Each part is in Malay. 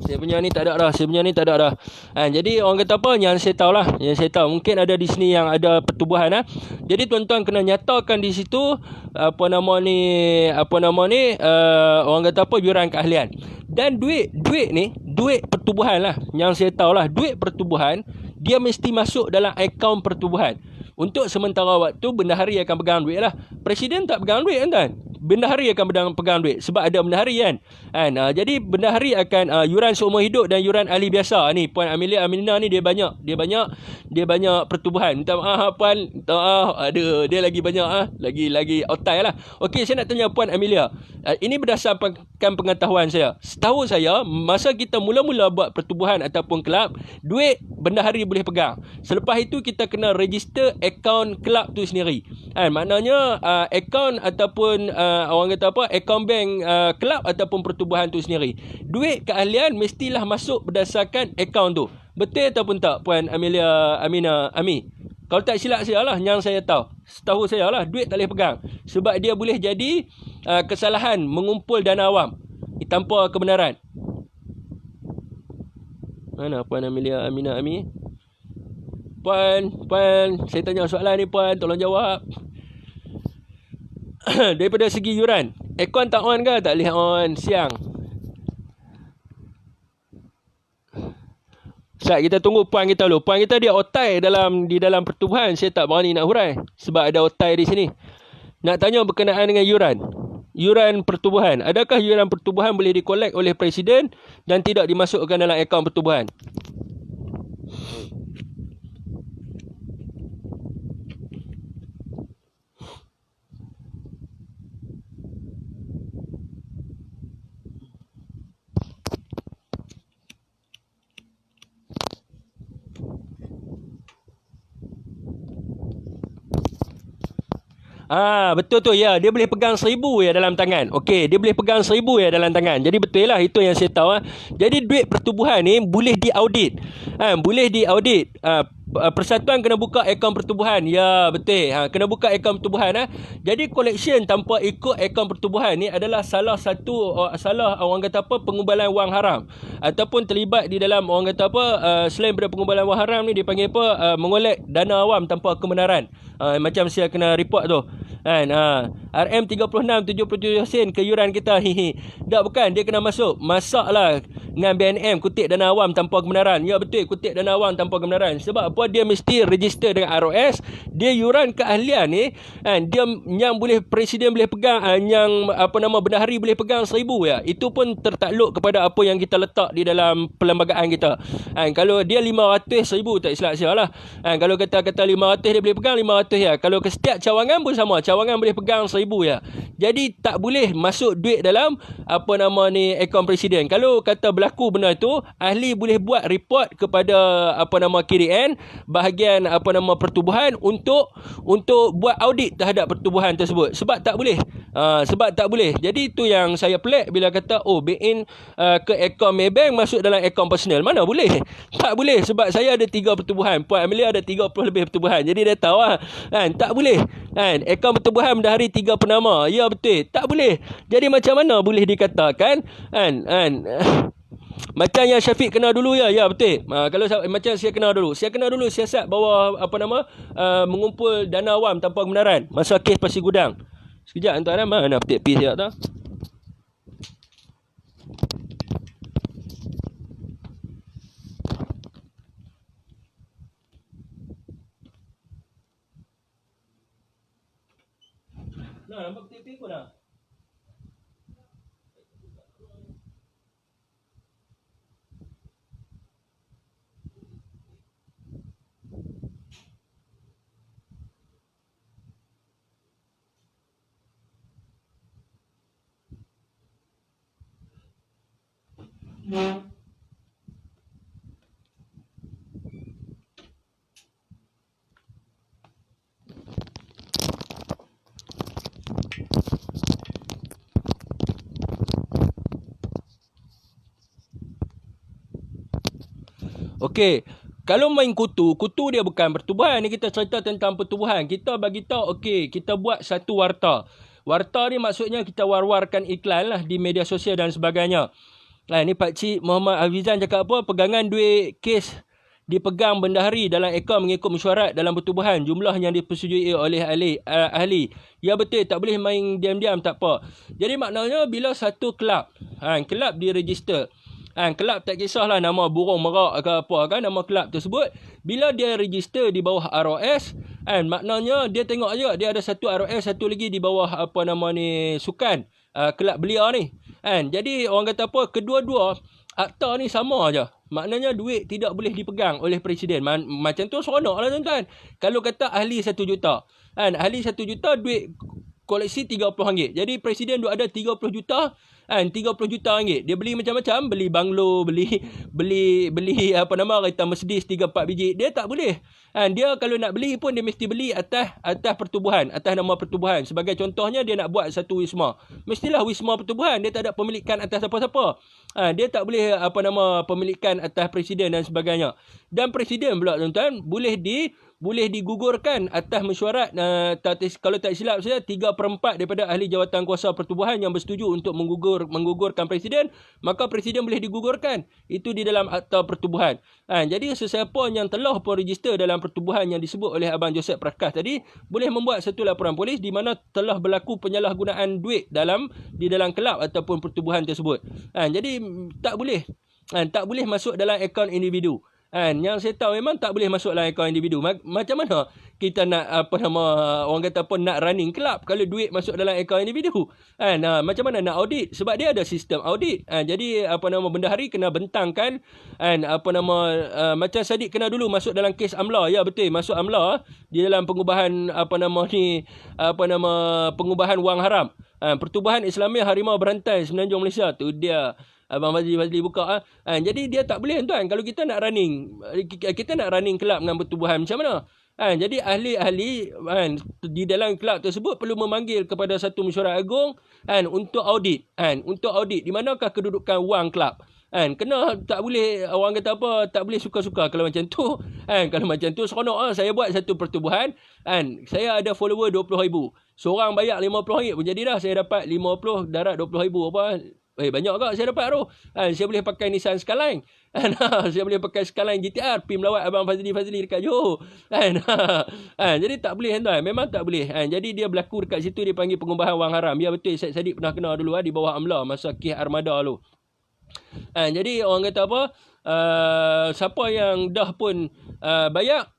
Saya punya ni tak ada dah. Saya punya ni tak ada dah. Jadi orang kata apa? Yang saya tahu lah. Yang saya tahu. Mungkin ada di sini yang ada pertubuhan lah. Jadi tuan-tuan kena nyatakan di situ orang kata apa? Yuran keahlian. Dan duit pertubuhan lah. Yang saya tahu lah. Duit pertubuhan dia mesti masuk dalam akaun pertubuhan. Untuk sementara waktu bendahari akan pegang duit lah. Presiden tak pegang duit kan? Bendahari akan pegang duit sebab ada bendahari kan. Jadi bendahari akan yuran seumur hidup dan yuran ahli biasa. Ni Puan Amelia Aminah ni dia banyak pertubuhan. Minta maaf Puan, minta maaf. Aduh, dia lagi banyak lagi otai lah. Okey, saya nak tanya Puan Amelia. Ini berdasarkan pengetahuan saya. Setahu saya masa kita mula-mula buat pertubuhan ataupun kelab, duit bendahari boleh pegang. Selepas itu kita kena register akaun kelab tu sendiri. Maknanya akaun ataupun orang kata apa, akaun bank kelab ataupun pertubuhan tu sendiri. Duit keahlian mestilah masuk berdasarkan akaun tu. Betul ataupun tak Puan Amelia Aminah Ami? Kalau tak silap saya lah, yang saya tahu. Setahu saya lah, duit tak boleh pegang. Sebab dia boleh jadi kesalahan mengumpul dana awam tanpa kebenaran. Mana Puan Amelia Aminah Ami? Puan, saya tanya soalan ni Puan, tolong jawab. Daripada segi yuran, aircon tak on ke? Tak boleh on siang. Ustaz, kita tunggu puan kita dulu. Puan kita dia otai di dalam pertubuhan. Saya tak berani nak hurai sebab ada otai di sini. Nak tanya berkenaan dengan yuran pertubuhan. Adakah yuran pertubuhan boleh dikolek oleh presiden dan tidak dimasukkan dalam akaun pertubuhan? Betul tu ya. Dia boleh pegang 1,000 ya dalam tangan. Okey, dia boleh pegang 1,000 ya dalam tangan. Jadi betul lah, itu yang saya tahu. Jadi duit pertubuhan ni boleh diaudit. Boleh diaudit. Persatuan kena buka akaun pertubuhan. Ya, betul. Kena buka akaun pertubuhan. Jadi collection tanpa ikut akaun pertubuhan ni adalah salah orang kata apa, pengumbalan wang haram ataupun terlibat di dalam orang kata apa, selain daripada pengumbalan wang haram ni dipanggil apa, mengolek dana awam tanpa kebenaran. Macam saya kena report tu. RM36.77 sen ke yuran kita. Tak, bukan, dia kena masaklah dengan BNM, kutip dana awam tanpa kebenaran. Ya betul, kutip dana awam tanpa kebenaran. Sebab apa? Dia mesti register dengan ROS. Dia yuran keahlian ni dia yang boleh presiden boleh pegang, yang bendahari boleh pegang 1,000 ya. Itu pun tertakluk kepada apa yang kita letak di dalam perlembagaan kita. Kalau dia 500,000 tak silap saya lah. Kalau kata 500 dia boleh pegang 500 ya. Kalau ke setiap cawangan pun sama, cawangan boleh pegang 1,000 ya. Jadi tak boleh masuk duit dalam akaun presiden. Kalau kata berlaku benda tu, ahli boleh buat report kepada KDN bahagian pertubuhan untuk buat audit terhadap pertubuhan tersebut. Sebab tak boleh. Jadi itu yang saya pelik bila kata BN ke akaun Maybank masuk dalam akaun personal. Mana boleh? Tak boleh, sebab saya ada 3 pertubuhan. Puan Amelia ada 30 lebih pertubuhan. Jadi dia tahu tak boleh. Akaun pertubuhan bendahari 3 penama. Ya betul. Tak boleh. Jadi macam mana boleh dikatakan macam yang Syafiq kena dulu ya. Ya betul. Kalau macam saya kena dulu siasat bahawa mengumpul dana awam tanpa kebenaran masa kes Pasir Gudang. Sekejap tuan, mana petik pi saya tak? Nah, nampak petik pi pun dah. Okey, kalau main kutu dia bukan pertubuhan. Ni kita cerita tentang pertubuhan. Kita bagi tahu, okey, kita buat satu warta. Warta ni maksudnya kita war-warkan iklan lah di media sosial dan sebagainya. Ni Pak Cik Muhammad Hafizan cakap apa? Pegangan duit kes dipegang bendahari dalam akaun mengikut mesyuarat dalam pertubuhan, jumlah yang dipersetujui oleh ahli. Ya betul, tak boleh main diam-diam, tak apa. Jadi maknanya bila satu kelab, kelab diregister, kelab tak kisahlah nama burung merak ke apa kan, nama kelab tersebut, bila dia register di bawah ROS, maknanya dia tengok aja dia ada satu ROS, satu lagi di bawah apa nama ni sukan, kelab belia ni. Jadi orang kata apa, kedua-dua akta ni sama aja. Maknanya duit tidak boleh dipegang oleh presiden. Macam tu seronok lah tuan-tuan. Kalau kata ahli 1 juta. Ahli 1 juta duit koleksi RM30. Jadi presiden duk ada 30 juta. 30 juta ringgit. Dia beli macam-macam, beli banglo, beli apa nama kereta Mercedes 3-4 biji. Dia tak boleh. Dia kalau nak beli pun dia mesti beli atas pertubuhan, atas nama pertubuhan. Sebagai contohnya dia nak buat satu wisma. Mestilah wisma pertubuhan, dia tak ada pemilikan atas siapa-siapa. Dia tak boleh apa nama pemilikan atas presiden dan sebagainya. Dan presiden pula tuan-tuan boleh digugurkan atas mesyuarat, kalau tak silap saya 3/4 daripada ahli jawatan kuasa pertubuhan yang bersetuju untuk menggugurkan presiden, maka presiden boleh digugurkan. Itu di dalam akta pertubuhan. Jadi sesiapa yang telah pun register dalam pertubuhan yang disebut oleh Abang Joseph Prakash tadi, boleh membuat satu laporan polis di mana telah berlaku penyalahgunaan duit di dalam kelab ataupun pertubuhan tersebut. Jadi tak boleh masuk dalam akaun individu. Yang saya tahu memang tak boleh masuk dalam akaun individu. Macam mana kita nak apa nama orang kata apa nak running club kalau duit masuk dalam akaun individu? Macam mana nak audit? Sebab dia ada sistem audit. Jadi apa nama bendahari kena bentangkan apa nama macam Sadiq kena dulu masuk dalam kes AMLA. Ya betul, masuk AMLA di dalam pengubahan pengubahan wang haram. Pertubuhan Islamiah Harimau Berantai Semenanjung Malaysia tu dia Abang Fazli buka. Jadi dia tak boleh tuan. Kalau kita nak running kelab dengan pertubuhan macam mana? Jadi ahli-ahli di dalam kelab tersebut perlu memanggil kepada satu mesyuarat agung untuk audit. Untuk audit di manakah kedudukan wang kelab. Kena tak boleh orang kata apa, tak boleh suka-suka kalau macam tu. Kalau macam tu seronok saya buat satu pertubuhan. Saya ada follower 20,000. Seorang bayar RM50 pun jadi dah. Saya dapat 50 darat 20,000 apa. Banyak agak saya dapat tu. Saya boleh pakai Nissan Skyline. Saya boleh pakai Skyline GTR pergi melawat Abang Fazli dekat Johor. Jadi tak boleh tuan. Memang tak boleh. Jadi dia berlaku dekat situ, dia panggil pengubahan wang haram. Ya betul, Syed Saddiq pernah kena dulu di bawah AMLA masa kes Armada tu. Jadi orang kata apa, siapa yang dah pun bayar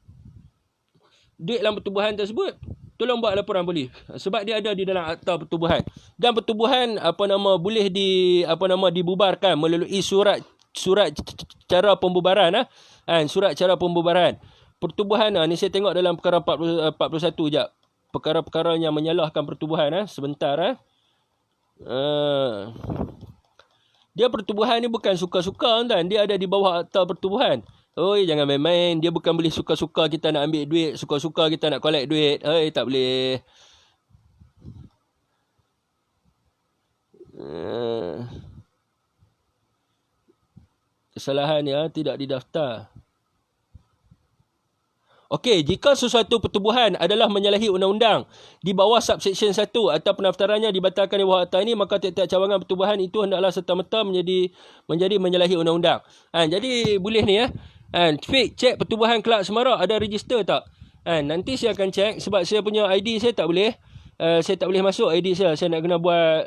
duit dalam pertubuhan tersebut, tolong buat laporan polis sebab dia ada di dalam akta pertubuhan. Dan pertubuhan boleh dibubarkan melalui surat cara pembubaran. Surat cara pembubaran pertubuhan ni saya tengok dalam perkara 41 jap. Perkara-perkara yang menyalahkan pertubuhan sebentar. Dia pertubuhan ni bukan suka-suka tuan, dia ada di bawah akta pertubuhan. Jangan main-main. Dia bukan boleh suka-suka kita nak ambil duit, suka-suka kita nak collect duit. Tak boleh. Kesalahan tidak didaftar. Okey, jika sesuatu pertubuhan adalah menyalahi undang-undang di bawah subsection 1 atau pendaftarannya dibatalkan di bawah akta ini, maka tiap-tiap cawangan pertubuhan itu hendaklah serta-merta menjadi menyalahi undang-undang. Jadi boleh ni fake cek pertubuhan kelab Semarak ada register tak? Nanti saya akan cek sebab saya punya ID saya tak boleh. Saya tak boleh masuk ID saya. Saya nak kena buat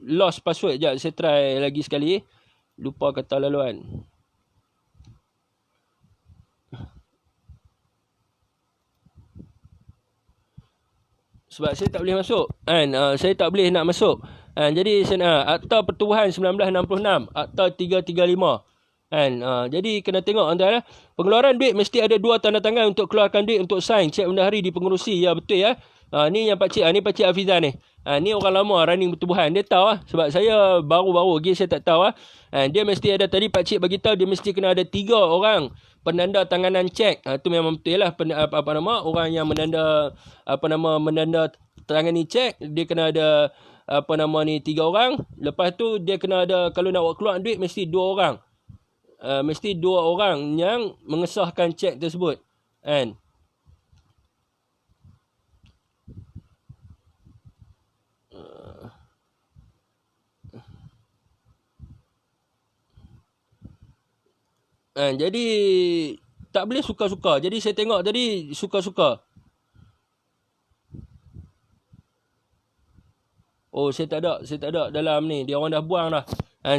lost password. Sekejap saya try lagi sekali. Lupa kata laluan. Sebab saya tak boleh masuk. Saya tak boleh nak masuk. Jadi akta pertubuhan 1966, akta 335. Jadi kena tengok tuan. Pengeluaran duit mesti ada 2 tanda tangan untuk keluarkan duit untuk sign cek bendahari di pengerusi. Ya betul ya. Ni yang Pakcik Hafizan ni. Ni orang lama running pertubuhan. Dia tahu sebab saya baru-baru lagi saya tak tahu. Dia mesti ada, tadi Pakcik bagi tahu dia mesti kena ada 3 orang penanda tanganan cek. Itu memang betul lah. Orang yang menanda tangani cek, dia kena ada 3 orang. Lepas tu dia kena ada, kalau nak keluar duit mesti 2 orang. Mesti 2 orang yang mengesahkan cek tersebut. Jadi tak boleh suka-suka. Jadi saya tengok tadi suka-suka. Oh, saya tak ada dalam ni. Dia orang dah buang dah.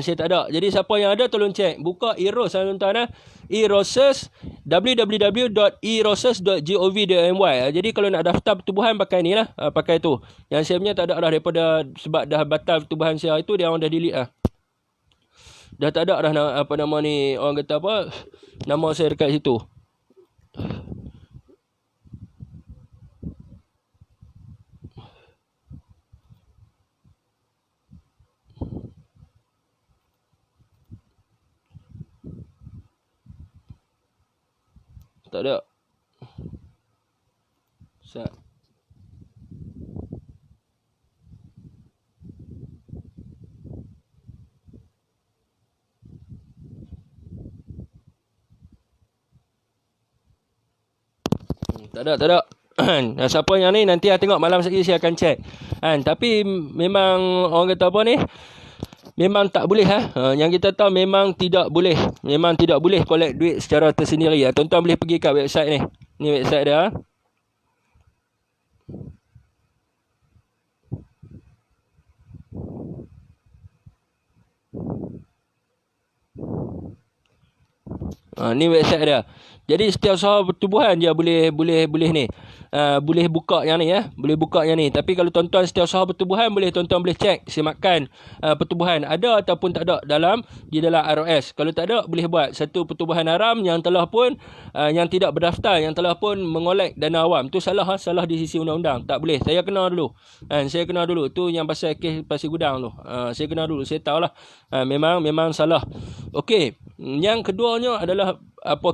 Saya tak ada. Jadi siapa yang ada tolong cek. Buka Eros tuan-tuan. Eroses www.eroses.gov.my. Jadi kalau nak daftar pertubuhan pakai ni lah. Pakai tu. Yang saya punya tak ada dah daripada sebab dah batal pertubuhan saya itu, dia orang dah delete lah. Dah tak ada dah apa nama ni, orang kata apa, nama saya dekat situ. Tak ada. Tak ada. Siapa yang ni nanti tengok malam lagi saya akan check. Tapi memang orang kata apa ni? Memang tak boleh Yang kita tahu memang tidak boleh. Memang tidak boleh collect duit secara tersendiri. Tuan-tuan boleh pergi kat website ni. Ni website dia. Ni website dia. Jadi setiap usaha pertubuhan dia boleh ni. Boleh buka yang ni Boleh buka yang ni. Tapi kalau tuan-tuan setiap usaha pertubuhan tuan-tuan boleh cek semakan pertubuhan ada ataupun tak ada di dalam ROS. Kalau tak ada boleh buat satu pertubuhan haram yang telah pun yang tidak berdaftar, yang telah pun mengolek dana awam. Tu salah di sisi undang-undang. Tak boleh. Saya kenal dulu. Saya kenal dulu tu yang pasal kes pasir gudang tu. Saya kenal dulu. Saya tahulah. Memang salah. Okey. Yang keduanya adalah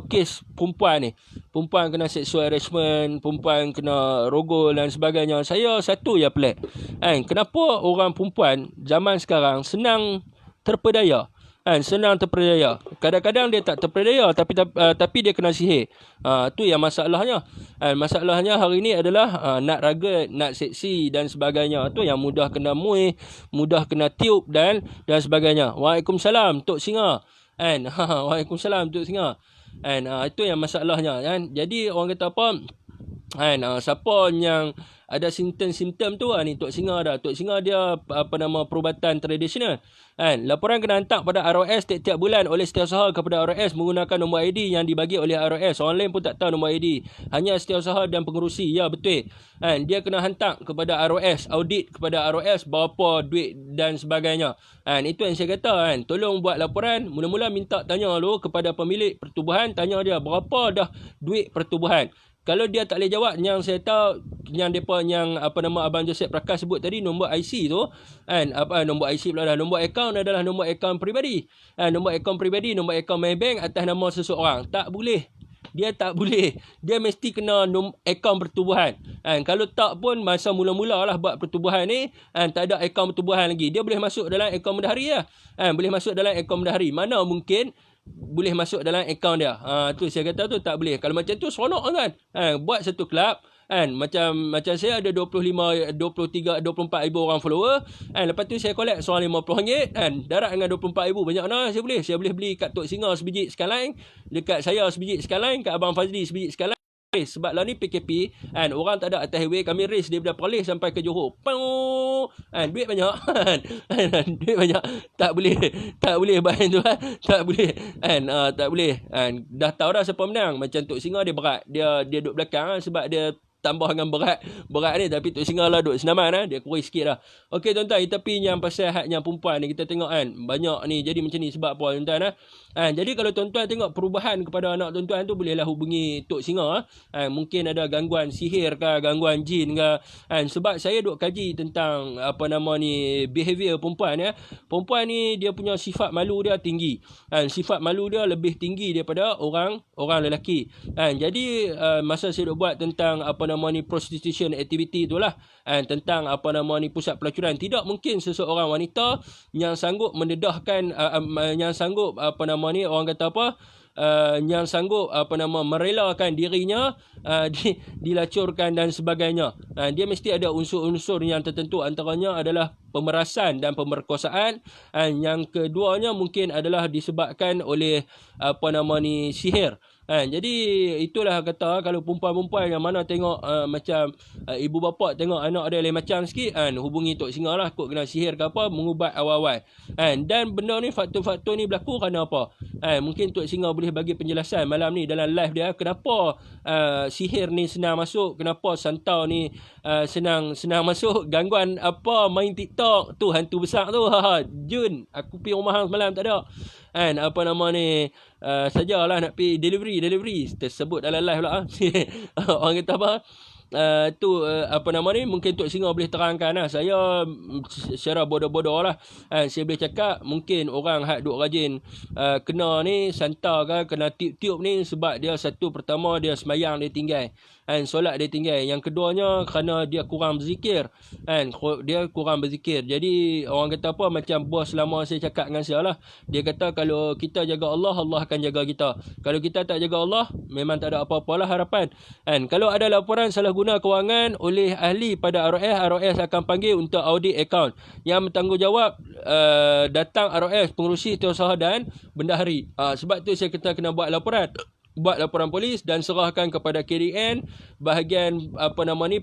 kes perempuan ni. Perempuan kena sexual harassment, perempuan kena rogol dan sebagainya. Saya satu je pelik. Kenapa orang perempuan zaman sekarang senang terpedaya? Senang terpedaya. Kadang-kadang dia tak terpedaya tapi dia kena sihir. Tu yang masalahnya. Masalahnya hari ni adalah nak ragat, nak seksi dan sebagainya. Tu yang mudah kena muih, mudah kena tiup dan sebagainya. Waalaikumsalam Tok Singa. Waalaikumsalam Tok Singa. Itu yang masalahnya Jadi orang kata apa, siapa yang ada simptom-simptom tu ni Tok Singa dah. Tok Singa dia perubatan tradisional. Laporan kena hantar pada ROS tiap-tiap bulan oleh setiausaha kepada ROS menggunakan nombor ID yang dibagi oleh ROS. Orang lain pun tak tahu nombor ID. Hanya setiausaha dan pengerusi. Ya, betul. Dia kena hantar kepada ROS, audit kepada ROS berapa duit dan sebagainya. Itu yang saya kata tolong buat laporan. Mula-mula minta tanya dulu kepada pemilik pertubuhan, tanya dia berapa dah duit pertubuhan. Kalau dia tak boleh jawab, yang saya tahu yang depa yang Abang Joseph Prakash sebut tadi, nombor IC tu nombor IC pula dah, nombor akaun adalah nombor akaun peribadi. Nombor akaun peribadi, nombor akaun Maybank atas nama seseorang. Tak boleh. Dia tak boleh. Dia mesti kena akaun pertubuhan. Kalau tak pun masa mula-mula lah buat pertubuhan ni, tak ada akaun pertubuhan lagi. Dia boleh masuk dalam akaun Mendahari lah. Boleh masuk dalam akaun Mendahari. Mana mungkin boleh masuk dalam akaun dia. Tu saya kata tu tak boleh. Kalau macam tu seronok kan. Buat satu kelab macam saya ada 25, 23, 24 ribu orang follower. Lepas tu saya collect seorang RM50 darat dengan 24 ribu. Banyak mana saya boleh beli kat Tok Singa sebiji sekian lain, dekat saya sebiji sekian lain, kat Abang Fazli sebiji sekian lain. Sebab lah ni PKP orang tak ada atas highway, kami race daripada Perlis sampai ke Johor. Duit banyak. Duit banyak. Tak boleh bahan tu tak boleh. Tak boleh. Dah tahu dah siapa menang. Macam Tok Singa dia berat. Dia duduk belakang sebab dia tambah dengan berat ni. Tapi Tok Singa lah duduk senaman dia kurang sikit lah. Okey tuan-tuan, tapi yang pasal hadnya perempuan ni kita tengok banyak ni jadi macam ni sebab apa tuan-tuan jadi kalau tuan-tuan tengok perubahan kepada anak tuan-tuan tu, bolehlah hubungi Tok Singa. Mungkin ada gangguan sihir ke, gangguan jin ke. Sebab saya duk kaji tentang behavior perempuan Perempuan ni dia punya sifat malu dia tinggi. Sifat malu dia lebih tinggi daripada orang lelaki. Jadi masa saya duk buat tentang nama ni prostitution activity itulah, tentang apa nama ni pusat pelacuran. Tidak mungkin seseorang wanita yang sanggup mendedahkan yang sanggup apa nama ni orang kata apa yang sanggup merelakan dirinya dilacurkan dan sebagainya. Dia mesti ada unsur-unsur yang tertentu, antaranya adalah pemerasan dan pemerkosaan. Yang keduanya mungkin adalah disebabkan oleh sihir. Jadi itulah kata, kalau perempuan-perempuan yang mana tengok macam ibu bapa tengok anak dia lain macam sikit, hubungi Tok Singa lah, kot kena sihir ke apa, mengubat awal-awal. Dan benda ni, faktor-faktor ni berlaku kerana apa? Mungkin Tok Singa boleh bagi penjelasan malam ni dalam live dia, kenapa sihir ni senang masuk, kenapa santau ni senang masuk, gangguan apa main TikTok tu, hantu besar tu. Jun, aku pergi rumah hang semalam tak ada. Sajalah nak pergi delivery tersebut dalam live pula. Orang kata apa? Mungkin Tok Singa boleh terangkan lah. Saya secara bodoh-bodoh lah, saya boleh cakap mungkin orang hak duk rajin kena ni santa ke, kena tiup-tiup ni, sebab dia satu, pertama dia semayang dia tinggal, solat dia tinggal. Yang keduanya kerana dia kurang berzikir, Jadi orang kata apa, macam bos lama saya cakap dengan saya lah, dia kata kalau kita jaga Allah, Allah akan jaga kita. Kalau kita tak jaga Allah, memang tak ada apa-apalah harapan. Kalau ada laporan salah guna kewangan oleh ahli pada ROS akan panggil untuk audit akaun. Yang bertanggungjawab datang ROS, pengurusi setiausaha dan bendahari. Sebab tu saya kata kena buat laporan polis dan serahkan kepada KDN bahagian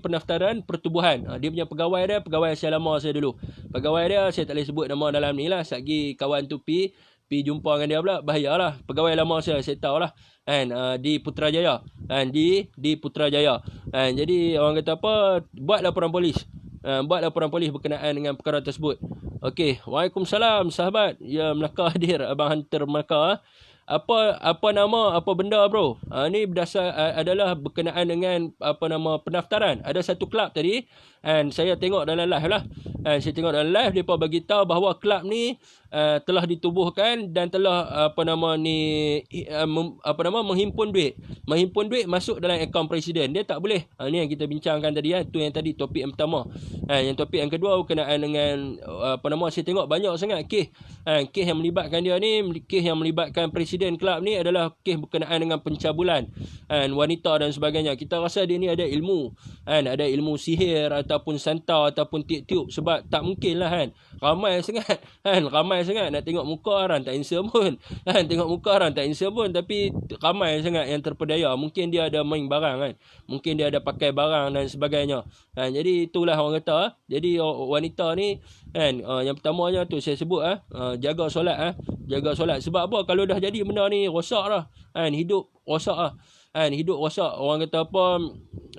pendaftaran pertubuhan. Dia punya pegawai saya lama saya dulu. Pegawai dia saya tak boleh sebut nama dalam ni lah, satgi kawan tu pi jumpa dengan dia pula, bahayalah. Pegawai lama saya tahulah. Di Putrajaya. Di Putrajaya. Jadi orang kata apa, buat laporan polis. Berkenaan dengan perkara tersebut. Okey, Waalaikumsalam sahabat. Ya, Melaka hadir, Abang Hunter Melaka. Apa nama, apa benda bro? Ni adalah berkenaan dengan pendaftaran. Ada satu kelab tadi, saya tengok dalam live lah. Saya tengok dalam live, mereka bagi tahu bahawa kelab ni telah ditubuhkan dan telah menghimpun duit masuk dalam akaun presiden. Dia tak boleh. Ni yang kita bincangkan tadi, tu yang tadi topik yang pertama. Yang topik yang kedua berkenaan dengan saya tengok banyak sangat kes yang melibatkan dia ni, kes yang melibatkan presiden kelab ni adalah kes berkenaan dengan pencabulan wanita dan sebagainya. Kita rasa dia ni ada ilmu, ada ilmu sihir ataupun santa ataupun tiup-tiup, sebab tak mungkin lah ramai sangat nak tengok muka orang tak handsome pun, tengok muka orang tak handsome pun, tapi ramai sangat yang terpedaya. Mungkin dia ada main barang mungkin dia ada pakai barang dan sebagainya. Jadi itulah orang kata. Jadi wanita ni yang pertamanya tu saya sebut jaga solat. Sebab apa? Kalau dah jadi benda ni rosak lah, hidup rosak lah. Hidup rosak, orang kata apa,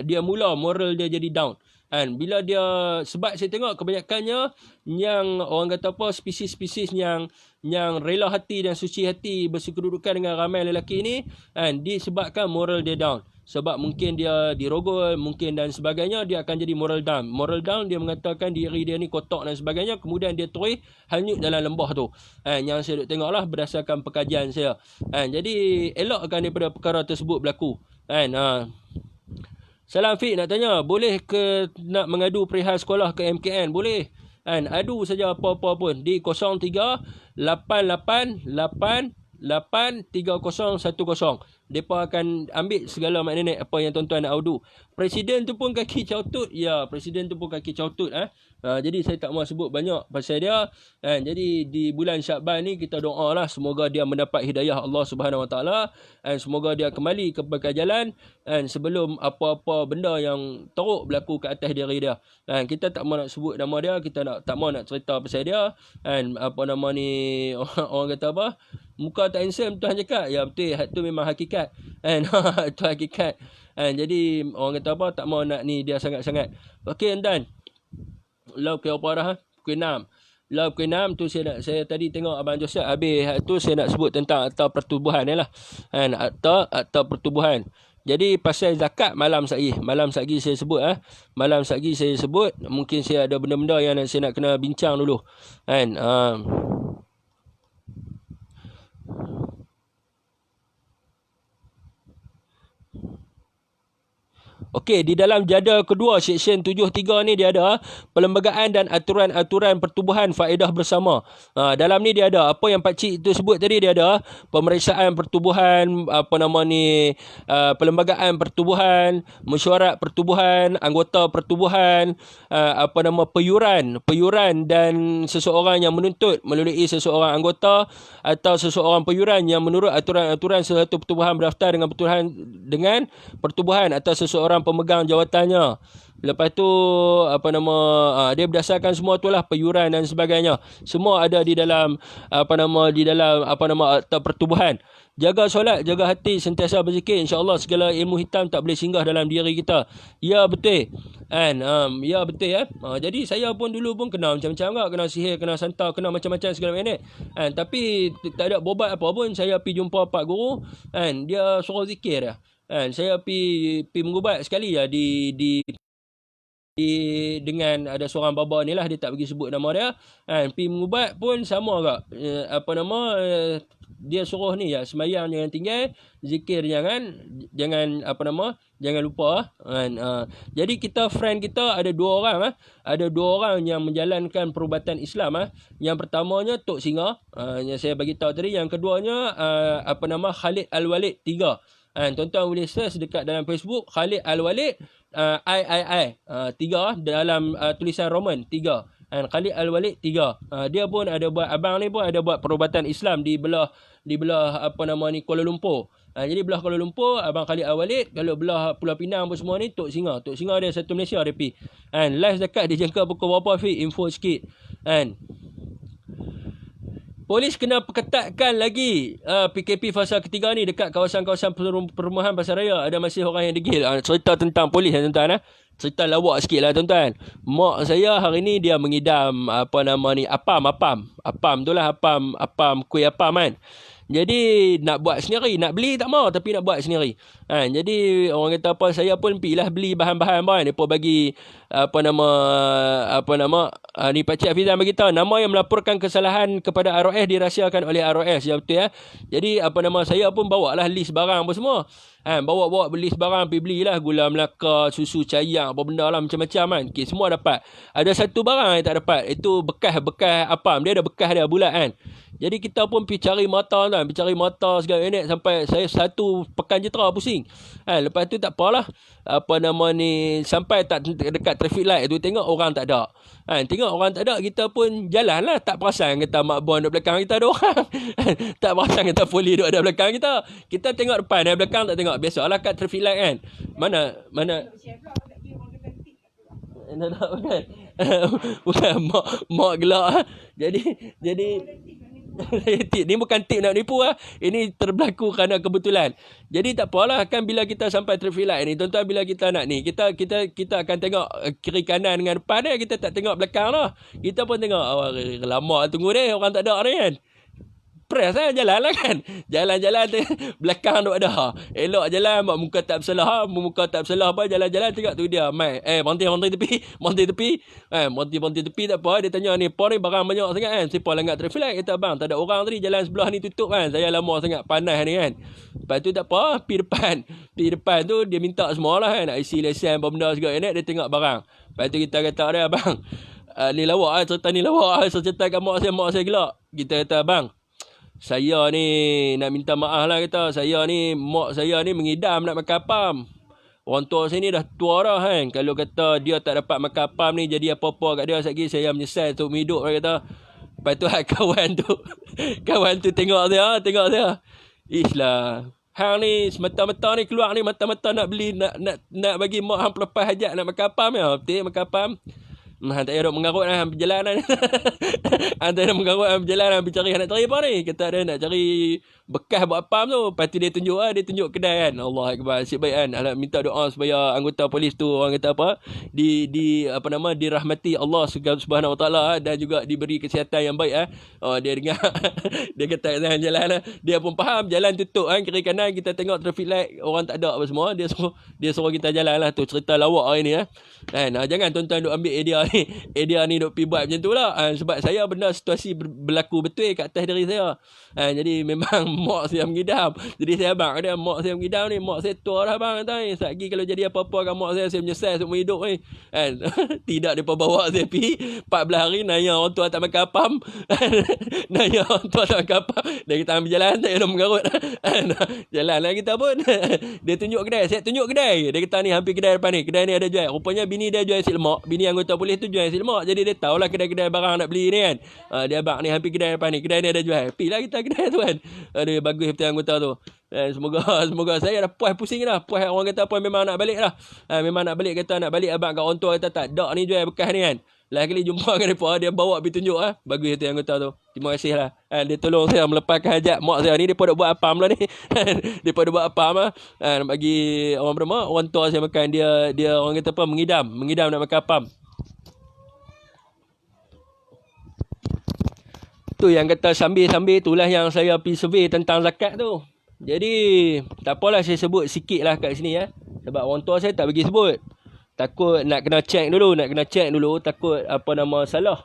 dia mula moral dia jadi down. Bila dia, sebab saya tengok kebanyakannya yang orang kata apa, spesies-spesies yang rela hati dan suci hati bersekududukan dengan ramai lelaki ni, disebabkan moral dia down. Sebab mungkin dia dirogol, mungkin dan sebagainya, dia akan jadi moral down. Moral down, dia mengatakan diri dia ni kotak dan sebagainya, kemudian dia terus hanyut dalam lembah tu. Yang saya duk tengok lah berdasarkan perkajian saya. Jadi elakkan daripada perkara tersebut berlaku. Salam Fik, nak tanya, boleh ke nak mengadu perihal sekolah ke MKN? Boleh. Adu saja apa-apa pun di 03-8888-3010. Mereka akan ambil segala maknanya apa yang tuan-tuan nak adu. Presiden tu pun kaki cautut. Ya, presiden tu pun kaki cautut. Jadi saya tak mahu sebut banyak pasal dia. Jadi di bulan Syakban ni kita doa lah, semoga dia mendapat hidayah Allah Subhanahu Wa Taala. Semoga dia kembali ke jalan sebelum apa-apa benda yang teruk berlaku ke atas diri dia. Kita tak mahu nak sebut nama dia, kita tak mahu nak cerita pasal dia. Orang kata apa? Muka tak handsome, Tuhan cakap. Ya betul, itu memang hakikat. Itu hakikat. Jadi orang kata apa, tak mahu nak ni dia sangat-sangat. Okey, dan lauk ke apa dah? Pukul 6. Lauk pukul 6 tu saya tadi tengok Abang Joseph habis tu saya nak sebut tentang akta pertubuhan ni lah. Akta pertubuhan. Jadi pasal zakat malam satgi saya sebut mungkin saya ada benda-benda yang saya nak kena bincang dulu. Okey, di dalam jadual kedua Seksyen 73 ni dia ada perlembagaan dan aturan-aturan pertubuhan faedah bersama. Dalam ni dia ada apa yang Pak Cik tu sebut tadi, dia ada pemeriksaan pertubuhan, perlembagaan pertubuhan, mesyuarat pertubuhan, anggota pertubuhan, peyuran dan seseorang yang menuntut melalui seseorang anggota atau seseorang peyuran yang menurut aturan-aturan sesuatu pertubuhan berdaftar dengan pertubuhan atau seseorang pemegang jawatannya. Lepas tu dia berdasarkan semua itulah peyuran dan sebagainya. Semua ada di dalam akta pertubuhan. Jaga solat, jaga hati, sentiasa berzikir, insya-Allah segala ilmu hitam tak boleh singgah dalam diri kita. Ya betul. Ya betul ya. Jadi saya pun dulu pun kena macam-macam enggak, kena sihir, kena santau, kena macam-macam segala macam ni. Tapi tak ada berobat apa pun. Saya pergi jumpa pak guru, dia suruh zikir dah. Saya pergi mengubat sekali ya dengan ada seorang baba ni lah, dia tak pergi sebut nama dia, pergi mengubat pun sama agak, dia suruh ni ya, sembahyang jangan tinggal, zikir jangan lupa. Jadi friend kita ada dua orang yang menjalankan perubatan Islam. Yang pertamanya Tok Singa, yang saya bagi tahu tadi. Yang keduanya Khalid Al-Walid 3. Tuan-tuan boleh search dekat dalam Facebook Khalid Al-Walid III, dalam tulisan Roman 3. Khalid Al-Walid 3. Dia pun ada buat, abang ni pun ada buat perubatan Islam di belah Kuala Lumpur. Jadi belah Kuala Lumpur abang Khalid Al-Walid, kalau belah Pulau Pinang pun semua ni Tok Singa dia satu Malaysia dia pi. Live dekat dia jangka pukul berapa info sikit. Polis kena perketatkan lagi PKP fasa ketiga ni dekat kawasan-kawasan perumahan Pasaraya. Ada masih orang yang degil. Cerita tentang polis tuan-tuan. Cerita lawak sikit lah tuan-tuan. Mak saya hari ni dia mengidam apam tu lah, apam kuih apam kan. Jadi nak buat sendiri, nak beli tak mau tapi nak buat sendiri. Jadi orang kata apa, saya pun pergilah beli bahan-bahan depa bagi ni Pak Cik Hafizan bagi tahu nama yang melaporkan kesalahan kepada ROS dirahsiakan oleh ROS. Ya betul ya. Jadi saya pun bawalah list barang apa semua. Bawa list barang, pergi belilah gula Melaka, susu cair, apa benda lah macam-macam kan. Okay, semua dapat. Ada satu barang yang tak dapat. Itu bekas apam. Dia ada bekas dia bulat kan. Jadi kita pun pergi cari mata segala minit sampai saya satu pekan je terang pusing. Lepas tu tak apalah. Sampai tak dekat traffic light tu tengok orang tak ada. Tengok orang tak ada, kita pun jalan lah. Tak perasan kata mak bon duduk belakang kita ada orang. Tak perasan kata polis duduk ada belakang kita. Kita tengok depan, dari belakang tak tengok. Biasalah kat traffic light kan. Mana bukan mak gelak. Jadi ni bukan tip nak nipu Ini terberlaku kerana kebetulan. Jadi tak apalah, kan bila kita sampai traffic light ni tuan-tuan, bila kita nak ni, kita akan tengok kiri kanan dengan depan dia, kita tak tengok belakang lah. Kita pun tengok lama tunggu dia, orang tak ada ni kan. Press jalan lah kan. Jalan-jalan belakang tu ada. Elok jalan, mak muka tak bersalah. Muka tak bersalah apa, jalan-jalan tengok tu dia. Berhenti tepi tak apa. Dia tanya ni, apa ni barang banyak sangat kan. Siapa langgar traffic light? Kata bang, tak ada orang tadi, jalan sebelah ni tutup kan. Saya lama sangat panas ni kan. Lepas tu tak apa, pergi depan tu dia minta semua lah kan. IC, lesen, apa benda segala ni. Dia tengok barang. Lepas tu kita kata dia, bang, ni lawak cerita ni lawak. Saya cerita kat mak saya gelak. Kita kata, bang, saya ni nak minta maaf lah, kata mak saya ni mengidam nak makan apam. Orang tua saya ni dah tua dah kan. Kalau kata dia tak dapat makan apam ni, jadi apa-apa kat dia sekali, saya menyesal untuk hidup lah kata. Lepas tu kawan tu tengok dia. Islah, hang ni semata-mata ni keluar ni mata-mata nak beli, nak bagi mak hang pelepas hajat nak makan apam ya. Betul makan apam. Tak payah duk mengarut perjalanan. Tak payah mengarut perjalanan pergi cari nak cari apa ni. Kata dia nak cari bekas buat apam tu. Lepas tu dia tunjuk kedai kan. Allah Akbar, asyik baik kan. Minta doa supaya anggota polis tu, orang kata apa, dirahmati Allah Subhanahu Wa Taala dan juga diberi kesihatan yang baik dia dengar. Dia kata jalan lah. Dia pun faham jalan tutup kan, kiri kanan kita tengok traffic light, orang tak ada apa semua. Dia suruh kita jalan lah tu. Cerita lawak hari ni kan. Jangan tuan-tuan duk ambil idea dia ni duk pergi buat macam tu lah. Sebab saya benda situasi berlaku betul kat atas diri saya. Jadi memang mak saya mengidam. Jadi saya abang dia, mak saya mengidam ni, mak saya tua dah bang. Lagi kalau jadi apa-apa dengan mak saya menyesal seumur hidup ni. Tidak dia bawa saya pergi 14 hari nanya orang tua tak makan apam. Nanya orang tua tak makan apam. Dia kita ambil jalan, tak ada mengarut. Jalan lah kita pun. Dia tunjuk kedai, saya tunjuk kedai. Dia kata ni hampir kedai depan ni. Kedai ni ada jual. Rupanya bini dia jual nasi lemak. Bini anggota polis tu jual nasi lemak. Jadi dia tahulah kedai-kedai barang nak beli ni kan. Dia abang ni hampir kedai depan ni. Kedai ni ada jual. Pergilah kita kedai tu kan. Aduh, bagus betul anggota tu. Semoga saya dah puas pusing dah. Puas orang kata apa memang nak balik dah. Memang nak balik, kata nak balik abang kat orang tua kata tak. Dak ni jual bekas ni kan. Last kali jumpa dengan mereka, dia bawa pergi tunjuk lah. Bagus itu anggota tu. Terima kasih lah. Dia tolong saya melepaskan hajat mak saya ni. Dia pun dah buat apam lah ni. Dia pun dah buat apam lah. Nak bagi orang bernama, orang tua saya makan. Dia orang kata apa, mengidam nak makan apam. Tu yang kata sambil-sambil itulah yang saya pergi survey tentang zakat tu. Jadi tak apalah saya sebut sikit lah kat sini ya. Sebab orang tua saya tak bagi sebut. Takut nak kena check dulu. Takut apa nama salah.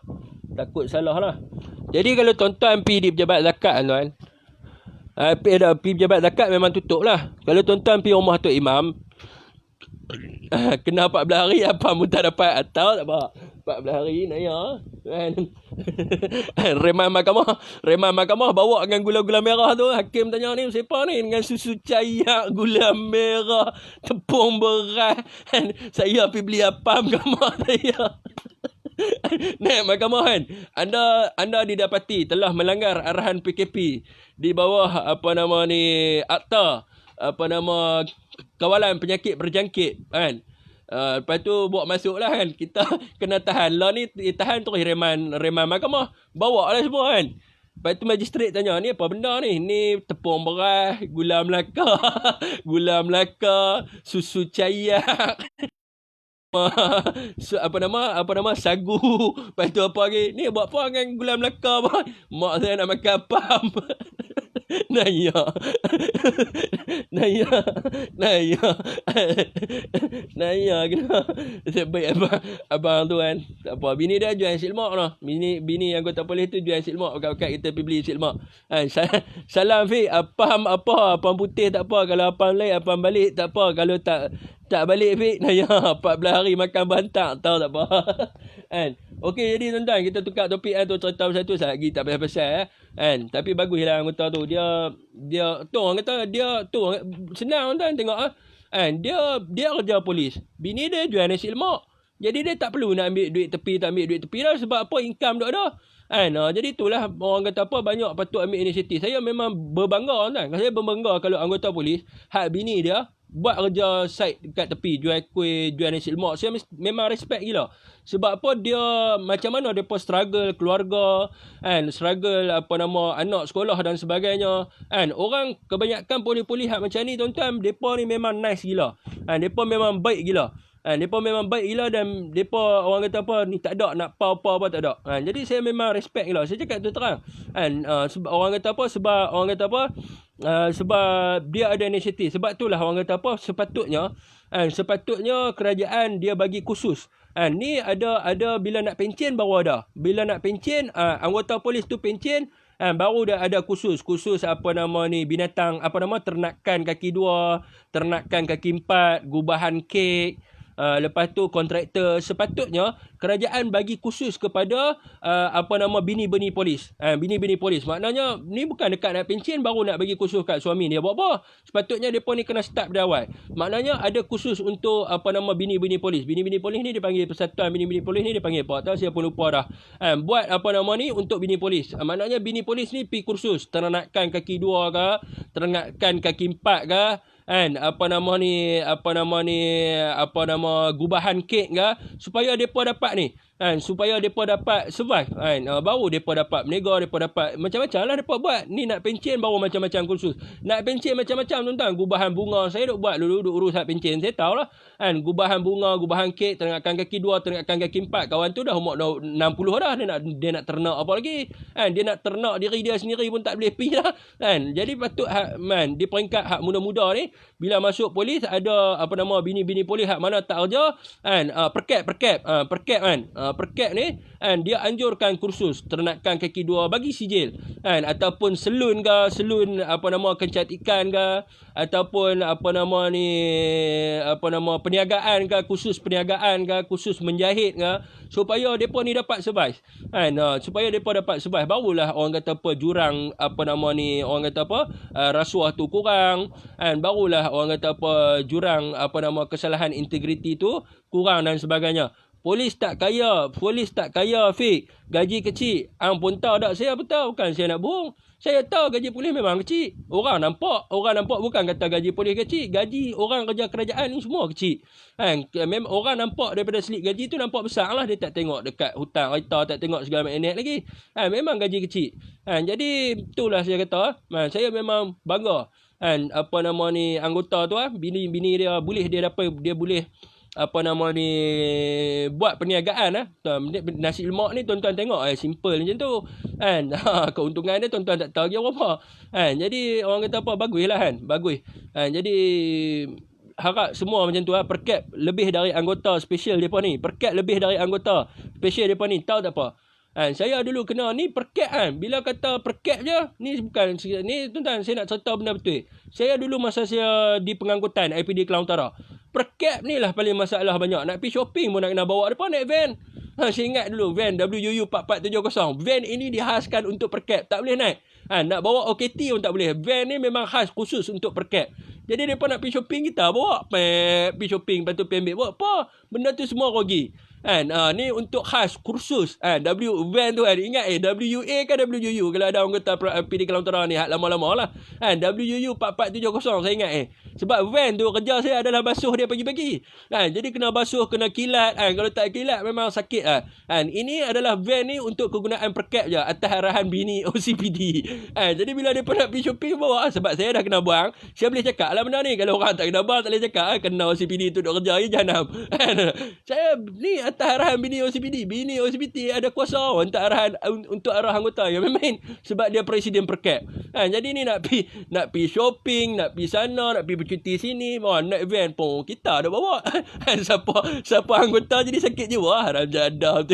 Takut salah lah. Jadi kalau tuan-tuan pergi di pejabat zakat tuan. Pergi pejabat zakat memang tutup lah. Kalau tuan-tuan pergi rumah Tok Imam. Kena 14 hari apa pun tak dapat. Atau tak apa. 14 hari nak ya. Reman mahkamah bawa dengan gula-gula merah tu. Hakim tanya ni siapa ni dengan susu cair, gula merah, tepung beras. Saya pergi beli apam kat mak saya. Naik mahkamah kan. Anda didapati telah melanggar arahan PKP di bawah apa nama ni akta apa nama kawalan penyakit berjangkit kan. Lepas tu bawa masuk lah kan. Kita kena tahan. Lah ni tahan terus reman mahkamah. Bawa lah semua kan. Lepas tu magistrat tanya, ni apa benda ni? Ni tepung beras, gula Melaka, susu cair. Apa nama sagu. Lepas tu apa lagi? Ni buat apa dengan gula Melaka apa? Mak saya nak makan apam. Naya kena. Sebaik abang tu kan. Tak apa. Bini dia jual nasi lemak lah. Bini anggota polis tu jual nasi lemak. Pakat kita pergi beli nasi lemak. Salam Fik. Apam apa? Apam putih tak apa. Kalau apam lain, apam balik tak apa. Kalau tak balik Fik. Naya 14 hari makan bantak. Tahu tak apa. Kan? Okey, jadi tuan-tuan kita tukar topik tu, cerita satu lagi tak pasal kan. Tapi baguslah anggota tu. Dia tu orang kata dia tu senang tuan tengok kan. Dia kerja polis. Bini dia jual nasi lemak. Jadi dia tak perlu nak ambil duit tepi, dah sebab apa, income dah ada. Kan? Jadi itulah orang kata apa, banyak patut ambil inisiatif. Saya memang berbangga tuan. Saya berbangga kalau anggota polis hak bini dia buat kerja side dekat tepi, jual kuih, jual nasi lemak. Saya memang respect gila. Sebab apa, dia macam mana depa struggle keluarga kan, struggle apa nama anak sekolah dan sebagainya kan. Orang kebanyakan polis-polis hak macam ni tuan-tuan, depa ni memang nice gila. Depa memang baik gila. Depa memang baik gila dan depa orang kata apa ni tak ada nak apa-apa tak ada. Jadi saya memang respect gila. Saya cakap tu terang. Sebab orang kata apa, sebab dia ada inisiatif. Sebab itulah orang kata apa, sepatutnya kerajaan dia bagi khusus. Ni ada bila nak pencen baru ada. Bila nak pencen anggota polis tu pencen baru dah ada khusus apa nama ni binatang apa nama ternakan kaki 2, ternakan kaki 4, gubahan kek. Lepas tu kontraktor. Sepatutnya kerajaan bagi khusus kepada apa nama bini-bini polis. Bini-bini polis. Maknanya ni bukan dekat nak pencen baru nak bagi khusus kat suami dia. Buat apa? Sepatutnya depa ni kena start dari awal. Maknanya ada khusus untuk apa nama bini-bini polis. Bini-bini polis ni dipanggil persatuan bini-bini polis ni dipanggil apa? Tak, saya pun lupa dah. Buat apa nama ni untuk bini polis. Maknanya bini polis ni pergi kursus ternakan kaki 2 ke, ternakan kaki 4 ke. Apa nama gubahan kek ke, supaya depa dapat ni supaya depa dapat survive baru depa dapat berniaga, depa dapat macam-macam lah depa buat. Ni nak pencen baru macam-macam kursus. Nak pencen macam-macam tuan-tuan. Gubahan bunga saya duk buat dulu, duk urus hak pencen. Saya tahulah gubahan bunga, gubahan kek, ternakan kaki 2, ternakan kaki 4. Kawan tu dah umur 60 dah, dia nak ternak apa lagi. Dia nak ternak diri dia sendiri pun tak boleh pergi dah. Jadi patut di peringkat hak muda-muda ni, bila masuk polis ada apa nama bini-bini polis hak mana tak kerja perkap Perkap ni kan, dia anjurkan kursus ternakan kaki dua bagi sijil kan, ataupun salon ke, salon kecantikan ke, ataupun perniagaan ke, kursus perniagaan ke, kursus menjahit ke, supaya depa ni dapat survive kan. Supaya depa dapat survive, barulah orang kata jurang orang kata rasuah tu kurang kan, barulah orang kata jurang kesalahan integriti tu kurang dan sebagainya. Polis tak kaya fake, gaji kecil. Hang pun tahu tak, saya tahu, bukan saya nak bohong. Saya tahu gaji polis memang kecil. Orang nampak bukan kata gaji polis kecil. Gaji orang kerja kerajaan ni semua kecil. Kan? Memang orang nampak daripada slip gaji tu nampak besar lah. Dia tak tengok dekat hutang kereta, tak tengok segala macam lagi. Memang gaji kecil. Jadi itulah saya kata. Saya memang bangga. Anggota tu bini dia boleh, dia boleh buat perniagaan nasi lemak ni tuan-tuan tengok simple macam tu kan. Keuntungan dia tuan-tuan tak tahu lagi apa kan. Jadi orang kata baguslah kan, bagus jadi harap semua macam tu Perkap lebih dari anggota special depa ni, Perkap lebih dari anggota special depa ni, tahu tak apa saya dulu kena ni Perkap kan. Bila kata Perkap je ni, bukan ni tuan-tuan, saya nak cerita benda betul. Saya dulu masa saya di pengangkutan IPD Kelang Utara, Perkap ni lah paling masalah banyak. Nak pergi shopping pun nak kena bawa depa naik van. Saya ingat dulu van WU 4470. Van ini dihaskan untuk Perkap, tak boleh naik. Nak bawa OKT pun tak boleh. Van ni memang khas khusus untuk Perkap. Jadi mereka nak pergi shopping, kita bawa pergi shopping, lepas tu pergi ambil. Buat apa? Benda tu semua rugi. Ni untuk khas kursus van tu kan. Ingat WA ke WU? Kalau ada orang kata PD Kelang Utara ni hak lama-lama lah WU 4470 saya ingat sebab van tu kerja saya adalah basuh dia pagi-pagi jadi kena basuh, kena kilat kalau tak kilat memang sakit Ini adalah van ni untuk kegunaan Perkap je atas arahan bini OCPD jadi bila dia nak pergi shopping bawa sebab saya dah kena buang, saya boleh cakap lah benda ni. Kalau orang tak kena buang tak boleh cakap kena OCPD tu duk kerja jahanam saya ni atas arahan bini OCPD. Bini OCPD ada kuasa untuk arah anggota yang main sebab dia presiden Perkap jadi ni nak pergi shopping, nak pergi sana, nak pergi bercuti sini, naik van pun kita ada bawa siapa anggota jadi sakit jiwa. Haram jadah tu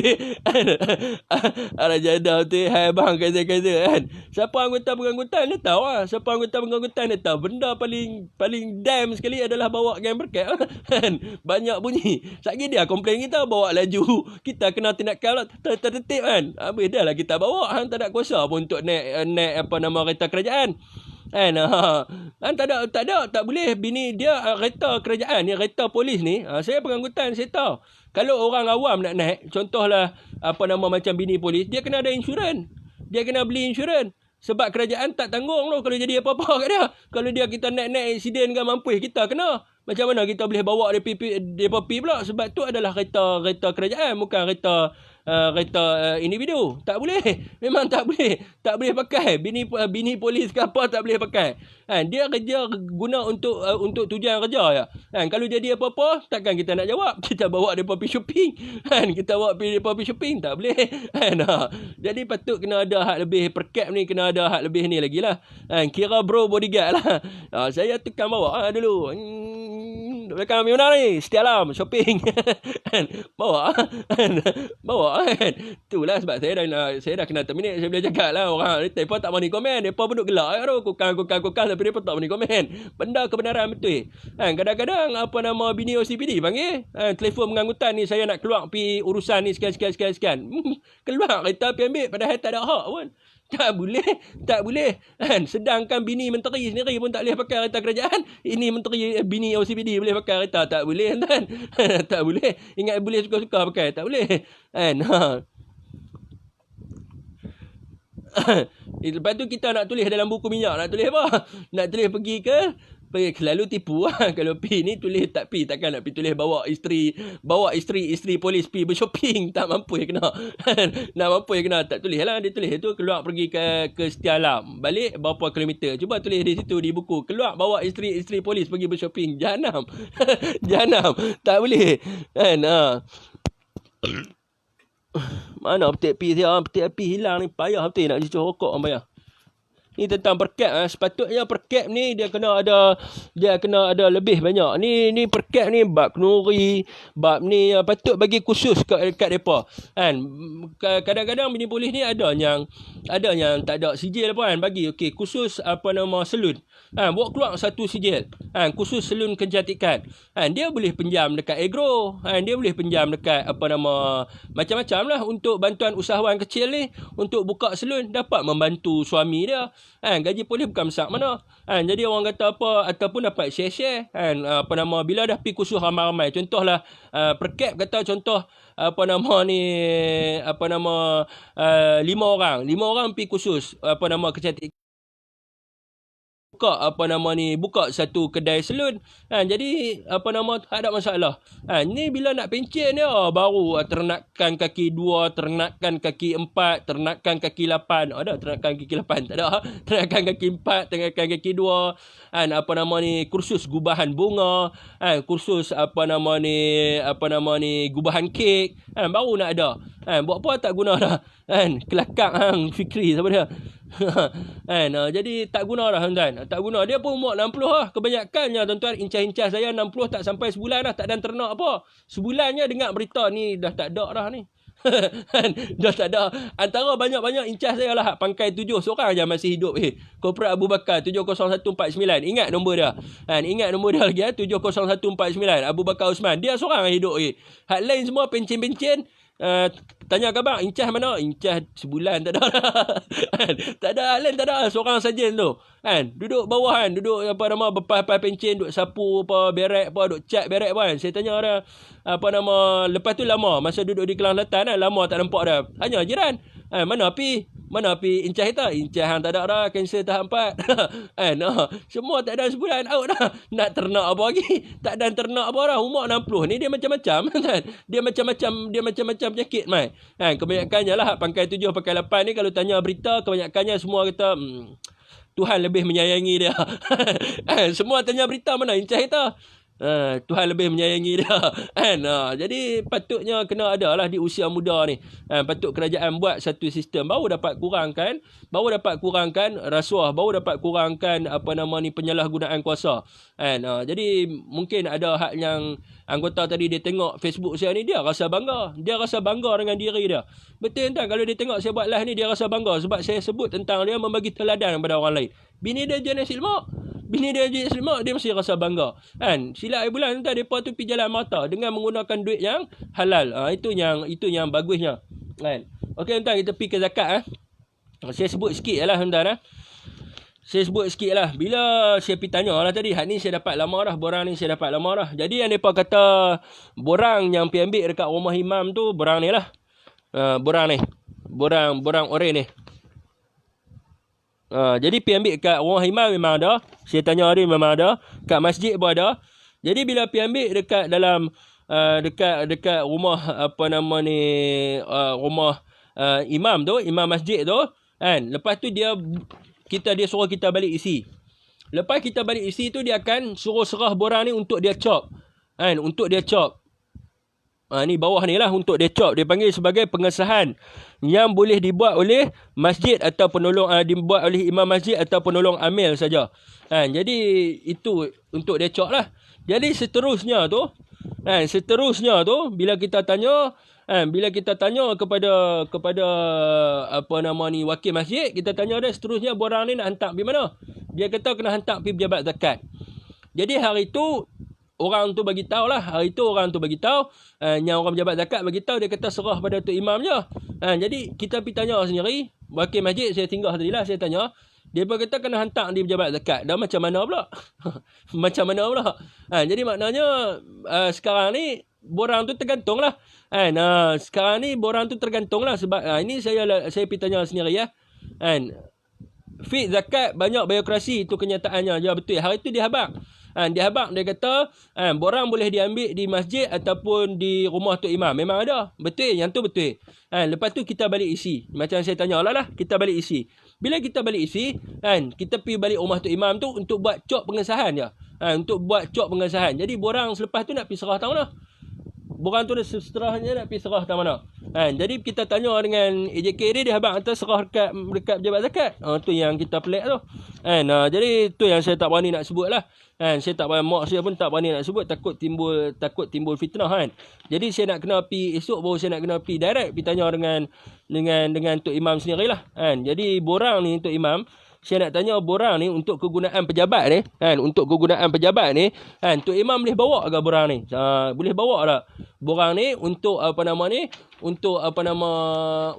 haram jadah tu hai bang kata-kata kan. Siapa anggota pengangkutan dia tahu siapa anggota pengangkutan dia tahu benda paling damn sekali adalah bawa gang Perkap banyak bunyi. Satgi dia komplain kita bawa laju, kita kena tindakan tertib kan. Habis dah lah kita bawa tak ada kuasa pun untuk naik kereta kerajaan tak boleh. Bini dia kereta kerajaan ni, kereta polis ni saya pengangkutan, saya tahu kalau orang awam nak naik, contohlah macam bini polis, dia kena ada insurans, dia kena beli insurans. Sebab kerajaan tak tanggung loh kalau jadi apa-apa kat dia. Kalau kita naik insiden ke mampus, kita kena. Macam mana kita boleh bawa dia pergi pula? Sebab tu adalah kereta kerajaan, bukan kereta individu. Tak boleh. Memang tak boleh. Tak boleh pakai. Bini polis ke apa tak boleh pakai. Dia kerja guna untuk tujuan kerja ya. Kalau jadi apa-apa, takkan kita nak jawab. Kita bawa dia pergi shopping. Kita bawa dia pergi shopping, tak boleh. Jadi patut kena ada hak lebih. Perkap ni kena ada hak lebih ni lagi lah. Kira bro bodyguard lah. Saya tekan bawa dulu. Belakang Miuna ni setiap alam shopping bawa itulah sebab saya dah kena terminate. Saya boleh cakap lah orang mereka tak berani komen, mereka pun duk gelak tu kukang tapi mereka tak berani komen benda kebenaran betul. Kadang-kadang bini OCPD panggil telefon pengangkutan ni, saya nak keluar pergi urusan ni sekian keluar kereta pergi ambil padahal tak ada hak pun. Tak boleh sedangkan bini menteri sendiri pun tak boleh pakai kereta kerajaan, ini menteri bini OCPD boleh pakai kereta, tak boleh kan. Tak boleh. Ingat boleh suka-suka pakai, tak boleh kan. Lepas tu kita nak tulis dalam buku minyak, nak tulis apa? Nak tulis pergi selalu tipu kalau pi ni tulis tak pi, takkan nak pi tulis bawa isteri polis pi bershopping, tak mampu kena. Nak mampu kena, tak tulis lah. Dia tulis tu keluar pergi ke Setia Alam, balik berapa kilometer, cuba tulis di situ di buku, keluar bawa isteri polis pergi bershopping, jahanam. Jahanam, tak boleh kan. Mana petik pi dia, petik api hilang ni payah betul nak cuci rokok orang payah. Ni tentang per cap. Sepatutnya per cap ni dia kena ada lebih banyak. Ni per cap ni bab kenduri, bab ni patut bagi khusus kat depa. Kan? Kadang-kadang bini polis ni ada yang tak ada sijil apa kan, bagi okey khusus salon. Buat keluar satu sijil. Khusus salon kecantikan. Dia boleh pinjam dekat agro. Dia boleh pinjam dekat macam-macam lah untuk bantuan usahawan kecil ni untuk buka salon, dapat membantu suami dia. Gaji polis bukan besar mana. Jadi orang kata apa, ataupun dapat share-share. Bila dah pergi kursus ramai-ramai. Contohlah per cap kata contoh 5 orang. 5 orang pergi kursus kecantikan. Buka satu kedai salon. Jadi tak ada masalah. Ni bila nak pencen dia baru ternakan kaki 2, ternakan kaki 4, ternakan kaki 8. Ada ternakan kaki 8? Tak ada. Ternakan kaki 4, ternakan kaki 2. Kursus gubahan bunga, kursus gubahan kek. Baru nak ada. Buat apa tak guna dah. Kelakar Fikri siapa dia? Jadi tak guna dah tuan-tuan. Tak guna. Dia pun umur 60 lah. Kebanyakannya tuan-tuan, incas-incas saya 60 tak sampai sebulan dah. Tak ada ternak apa. Sebulannya dengar berita ni dah tak ada dah ni. Dah tak ada. Antara banyak-banyak incas saya lah pangkai 7 seorang je masih hidup. Korporat Abu Bakar 70149. Ingat nombor dia. Ingat nombor dia lagi 70149. Abu Bakar Usman. Dia seorang yang hidup. Hak lain semua pencen-pencen. Tanya khabar incas mana? Incas sebulan tak ada. Tak ada lain, tak ada. Seorang saja tu. Duduk bawah duduk bepas pencen, duduk sapu berek duduk cat berek Saya tanya dia lepas tu lama masa duduk di Kelang Selatan lama tak nampak dah. Tanya jiran, mana api incas kita? Incas hang tak ada dah, kanser tahap 4. Semua tak ada sebulan out dah. Nak ternak apa lagi? Tak ada ternak apa dah. Umur 60 ni dia macam-macam. Dia macam-macam penyakit mai. Kebanyakannya lah pangkai 7 pangkai 8 ni kalau tanya berita kebanyakannya semua kata Tuhan lebih menyayangi dia. Semua tanya berita mana incas kita? Tuhan lebih menyayangi dia. Jadi patutnya kena ada lah di usia muda ni. Patut kerajaan buat satu sistem baru dapat kurangkan rasuah, baru dapat kurangkan penyalahgunaan kuasa. Jadi mungkin ada hak yang anggota tadi dia tengok Facebook saya ni, dia rasa bangga dengan diri dia. Betul tak? Kalau dia tengok saya buat live ni, dia rasa bangga sebab saya sebut tentang dia membagi teladan kepada orang lain. Bini dia jenis ilmu, dia mesti rasa bangga. Sila air bulan entah depa tu pergi jalan mata dengan menggunakan duit yang halal. Itu yang bagusnya. Okey tuan, kita pergi ke zakat. Saya sebut sikit lah tuan. Bila saya pergi tanya lah tadi, hak ni saya dapat lama dah, borang ni saya dapat lama dah. Jadi yang mereka kata borang yang pergi ambil dekat rumah imam tu, borang ni lah. Borang oren ni. Jadi pergi ambil kat rumah imam memang ada. Saya tanya dia memang ada. Kat masjid pun ada. Jadi bila pergi ambil dekat dalam dekat rumah rumah imam tu, imam masjid tu, lepas tu dia suruh kita balik isi. Lepas kita balik isi tu, dia akan suruh serah borang ni untuk dia chop. Untuk dia chop. Ni bawah ni lah untuk dia chop. Dia panggil sebagai pengesahan yang boleh dibuat oleh masjid atau penolong, dibuat oleh imam masjid atau penolong amil saja. Jadi itu untuk dia chop lah. Jadi seterusnya tu bila kita tanya kepada wakil masjid, kita tanya dia seterusnya borang ni nak hantar pergi mana? Dia kata kena hantar pergi pejabat zakat. Jadi hari tu orang tu bagi tahu yang orang pejabat zakat bagi tahu, dia kata serah pada tok imam je. Jadi kita pergi tanya sendiri, wakil masjid saya singgah tadi lah, saya tanya, dia pun kata kena hantar di pejabat zakat. Dah macam mana pula? Jadi maknanya sekarang ni borang tu tergantung lah. Sekarang ni borang tu tergantung lah sebab ini saya pergi tanya sendiri ya. Fit zakat banyak birokrasi, itu kenyataannya. Ya betul. Hari tu dia habaq. Dia kata borang boleh diambil di masjid ataupun di rumah tok imam. Memang ada. Betul, yang tu betul. Lepas tu kita balik isi. Macam saya tanya lah, kita balik isi. Bila kita balik isi, kita pergi balik rumah tok imam tu untuk buat cop pengesahan je. Jadi borang selepas tu nak pergi serah tahu lah. borang tu dah seterahnya nak pergi serah tak mana. Jadi kita tanya dengan AJK dia habang hantar serah dekat pejabat zakat. Tu yang kita pelik tu. Jadi tu yang saya tak berani nak sebut lah. Saya tak berani, mak saya pun tak berani nak sebut, takut timbul fitnah kan. Jadi saya nak kena pergi esok, baru saya nak kena pergi direct pergi tanya dengan Tok Imam sendirilah. Jadi borang ni Tok Imam, saya nak tanya borang ni untuk kegunaan pejabat ni, untuk kegunaan pejabat ni, Tok Imam boleh bawa ke borang ni? Boleh bawa tak borang ni untuk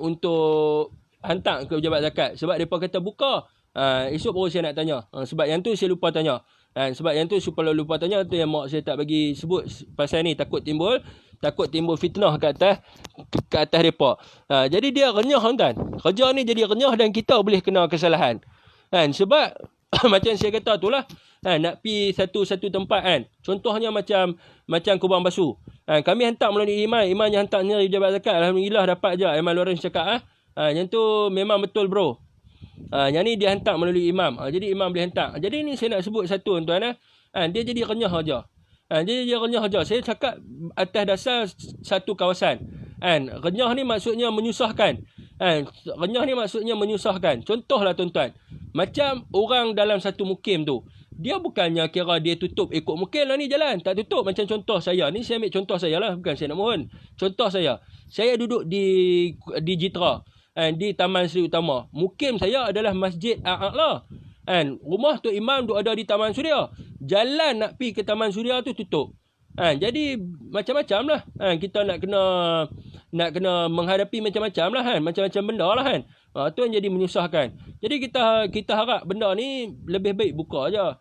untuk hantar ke pejabat zakat. Sebab depa kata buka. Esok baru saya nak tanya. Sebab yang tu saya lupa tanya. Sebab yang tu supaya lupa tanya, tu yang mak saya tak bagi sebut pasal ni, takut timbul fitnah ke atas depa. Jadi dia renyah tuan. Kerja ni jadi renyah dan kita boleh kena kesalahan. Sebab macam saya kata tu lah, nak pi satu tempat contohnya macam Kubang Basu. Kami hantar melalui imam yang hantar ni pejabat zakat, alhamdulillah dapat je. Imam Lawrence cakap yang tu memang betul bro. Yang ni dia hantar melalui imam. Jadi imam boleh hantar. Jadi ni saya nak sebut satu tuan. Dia jadi renyah aja. Saya cakap atas dasar satu kawasan. Renyah ni maksudnya menyusahkan. Contohlah tuan-tuan. Macam orang dalam satu mukim tu. Dia bukannya kira dia tutup ikut mukim lah ni jalan. Tak tutup. Macam contoh saya. Ni saya ambil contoh saya lah. Bukan saya nak mohon. Contoh saya. Saya duduk di Jitra. Di Taman Seri Utama. Mukim saya adalah Masjid Al-A'la. Rumah Tok Imam duk ada di Taman Suria. Jalan nak pergi ke Taman Suria tu tutup. Jadi macam-macam lah. Kita nak kena menghadapi macam-macam lah macam-macam benda lah tu yang jadi menyusahkan. Jadi kita harap benda ni lebih baik buka aja.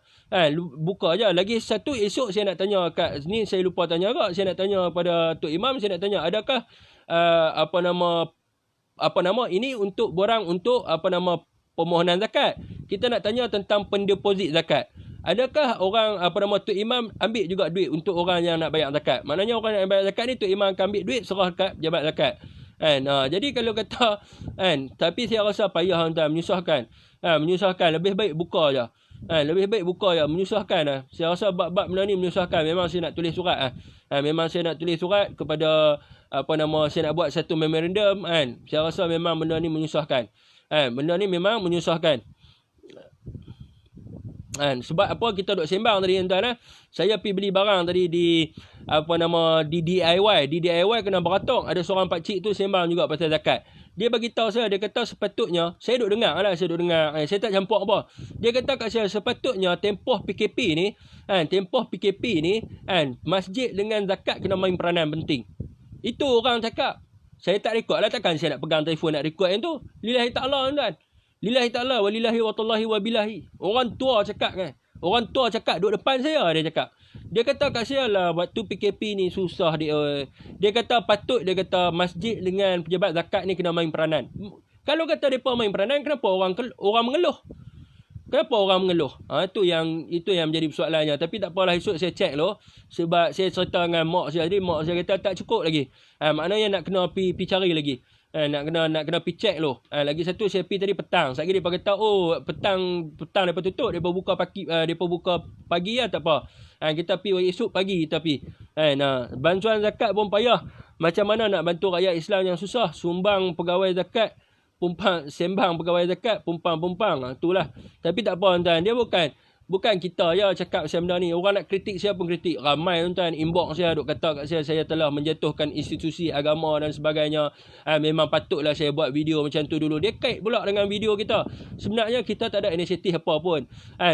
Buka aja. Lagi satu, esok saya nak tanya kat ni, saya lupa tanya agak. Saya nak tanya pada Tok Imam, saya nak tanya adakah ini untuk borang untuk permohonan zakat. Kita nak tanya tentang pendeposit zakat. Adakah orang Tok Imam ambil juga duit untuk orang yang nak bayar zakat? Maknanya orang yang nak bayar zakat ni Tok Imam akan ambil duit serah kat pejabat zakat. Jadi kalau kata tapi saya rasa payah tuan, menyusahkan, lebih baik buka aja. Menyusahkan. Saya rasa bab benda ni menyusahkan. Memang saya nak tulis surat kepada saya nak buat satu memorandum Saya rasa memang benda ni menyusahkan. Sebab apa kita duk sembang tadi tuan. Saya pergi beli barang tadi di DIY kena beratok. Ada seorang pak cik tu sembang juga pasal zakat. Dia bagi tahu saya, dia kata sepatutnya, saya duk dengar, saya tak campur apa. Dia kata kat saya sepatutnya tempoh PKP ni, masjid dengan zakat kena main peranan penting. Itu orang cakap. Saya tak rekod lah, takkan saya nak pegang telefon nak rekod yang tu. Lillahi ta'ala tuan. Lillahi ta'ala wa lillahi wa tallahi wa bilahi. Orang tua cakap Orang tua cakap duduk depan saya, dia cakap. Dia kata kat saya lah waktu PKP ni susah dia. Dia kata patut, dia kata masjid dengan pejabat zakat ni kena main peranan. Kalau kata mereka main peranan, kenapa orang mengeluh? Itu yang menjadi persoalannya. Tapi tak apalah, esok saya check loh. Sebab saya cerita dengan mak saya tadi, mak saya kata tak cukup lagi. Maknanya nak kena pergi cari lagi. Nak kena pergi check loh. Lagi satu saya pergi tadi petang. Sekali depa kata petang depa tutup, depa buka pagi lah, tak apa. Kita pergi esok pagi kita pergi. Bantuan zakat pun payah. Macam mana nak bantu rakyat Islam yang susah? Sumbang pegawai zakat, sembang pegawai zakat, pumpang. Itulah. Tapi tak apa tuan, dia bukan kita ya cakap pasal benda ni. Orang nak kritik saya pun kritik. Ramai tuan inbox saya duk kata kat saya telah menjatuhkan institusi agama dan sebagainya. Memang patutlah saya buat video macam tu dulu. Dia kait pula dengan video kita. Sebenarnya kita tak ada inisiatif apa pun.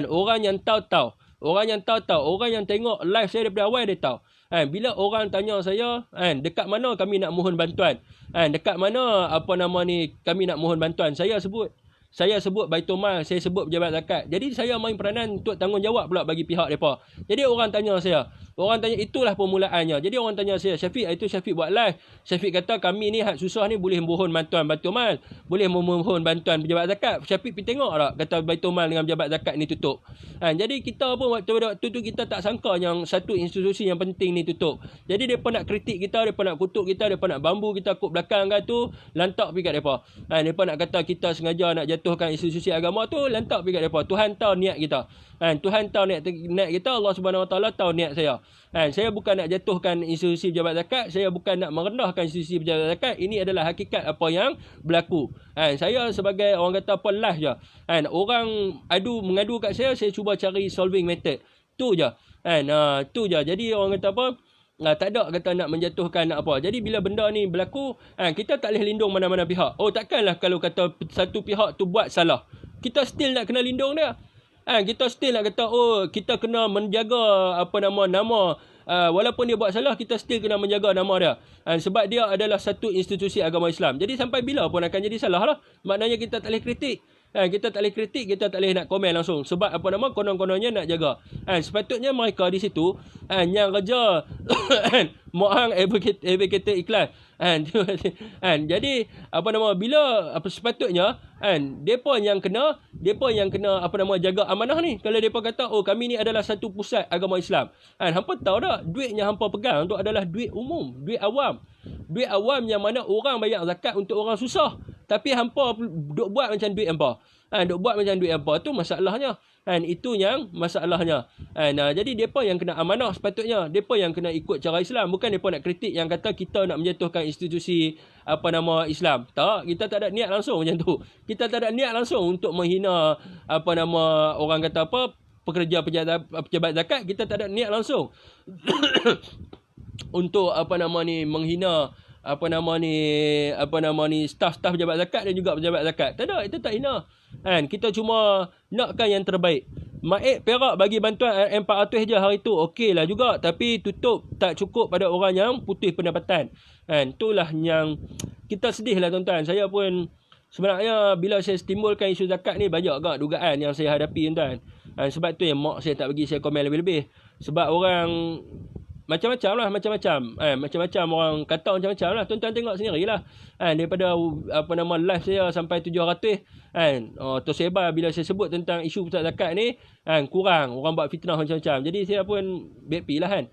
Orang yang tahu. Orang yang tengok live saya daripada awal dia tahu. Bila orang tanya saya, dekat mana kami nak mohon bantuan? Dekat mana kami nak mohon bantuan? Saya sebut Baitul Mal, saya sebut pejabat zakat. Jadi saya main peranan untuk tanggungjawab pula bagi pihak mereka. Jadi orang tanya itulah permulaannya. Jadi orang tanya saya, Syafiq buat live. Syafiq kata kami ni hak susah ni boleh mohon bantuan Baitul Mal, boleh memohon bantuan pejabat zakat. Syafiq pergi tengok tak kata Baitul Mal dengan pejabat zakat ni tutup. Jadi kita pun waktu tu kita tak sangka yang satu institusi yang penting ni tutup. Jadi depa nak kritik kita, depa nak kutuk kita, depa nak bambu kita kut belakang kan tu, lantak pergi kat depa. Depa nak kata kita sengaja nak menjatuhkan institusi agama tu lantak pergi kat depa. Tuhan tahu niat kita. Tuhan tahu niat kita, Allah Subhanahu Wa Taala tahu niat saya. Saya bukan nak jatuhkan institusi pejabat zakat, saya bukan nak merendahkan institusi pejabat zakat. Ini adalah hakikat apa yang berlaku. Saya sebagai orang kata apa live je. Orang mengadu kat saya cuba cari solving method. Tu je. Tu je. Jadi orang kata apa? Tak ada kata nak menjatuhkan nak apa. Jadi bila benda ni berlaku, kita tak boleh lindung mana-mana pihak. Takkanlah kalau kata satu pihak tu buat salah, kita still nak kena lindung dia. Kita still nak kata kita kena menjaga nama walaupun dia buat salah, kita still kena menjaga nama dia. Sebab dia adalah satu institusi agama Islam. Jadi sampai bila pun akan jadi salah lah. Maknanya kita tak boleh kritik. Kita tak boleh kritik, kita tak boleh nak komen langsung. Sebab konon-kononnya nak jaga. Sepatutnya mereka di situ yang kerja mohang advocate ikhlas. Jadi bila sepatutnya depa yang kena jaga amanah ni. Kalau depa kata kami ni adalah satu pusat agama Islam. Hampa tahu tak duit yang hampa pegang tu adalah duit umum, duit awam. Duit awam yang mana orang bayar zakat untuk orang susah. Tapi hampa duk buat macam duit hampa. Duk buat macam duit hampa tu masalahnya. Itu yang masalahnya. Jadi depa yang kena amanah sepatutnya. Depa yang kena ikut cara Islam. Bukan depa nak kritik yang kata kita nak menjatuhkan institusi Islam. Tak, kita tak ada niat langsung macam tu. Kita tak ada niat langsung untuk menghina orang kata pekerja pejabat zakat. Kita tak ada niat langsung untuk menghina staf-staf pejabat zakat dan juga pejabat zakat. Tak ada, itu tak hina. Kita cuma nakkan yang terbaik. Maid Perak bagi bantuan RM400 je hari tu, okey lah juga. Tapi tutup tak cukup pada orang yang putih pendapatan. Itulah yang kita sedih lah tuan-tuan. Saya pun sebenarnya bila saya timbulkan isu zakat ni, banyak agak dugaan yang saya hadapi tuan-tuan. Sebab tu yang mak saya tak bagi saya komen lebih-lebih. Sebab orang macam-macam lah, macam-macam orang kata macam-macam lah. Tuan-tuan tengok sendirilah. Daripada live saya sampai 700 tersebar bila saya sebut tentang isu pusat zakat ni, kurang orang buat fitnah macam-macam. Jadi saya pun backpee lah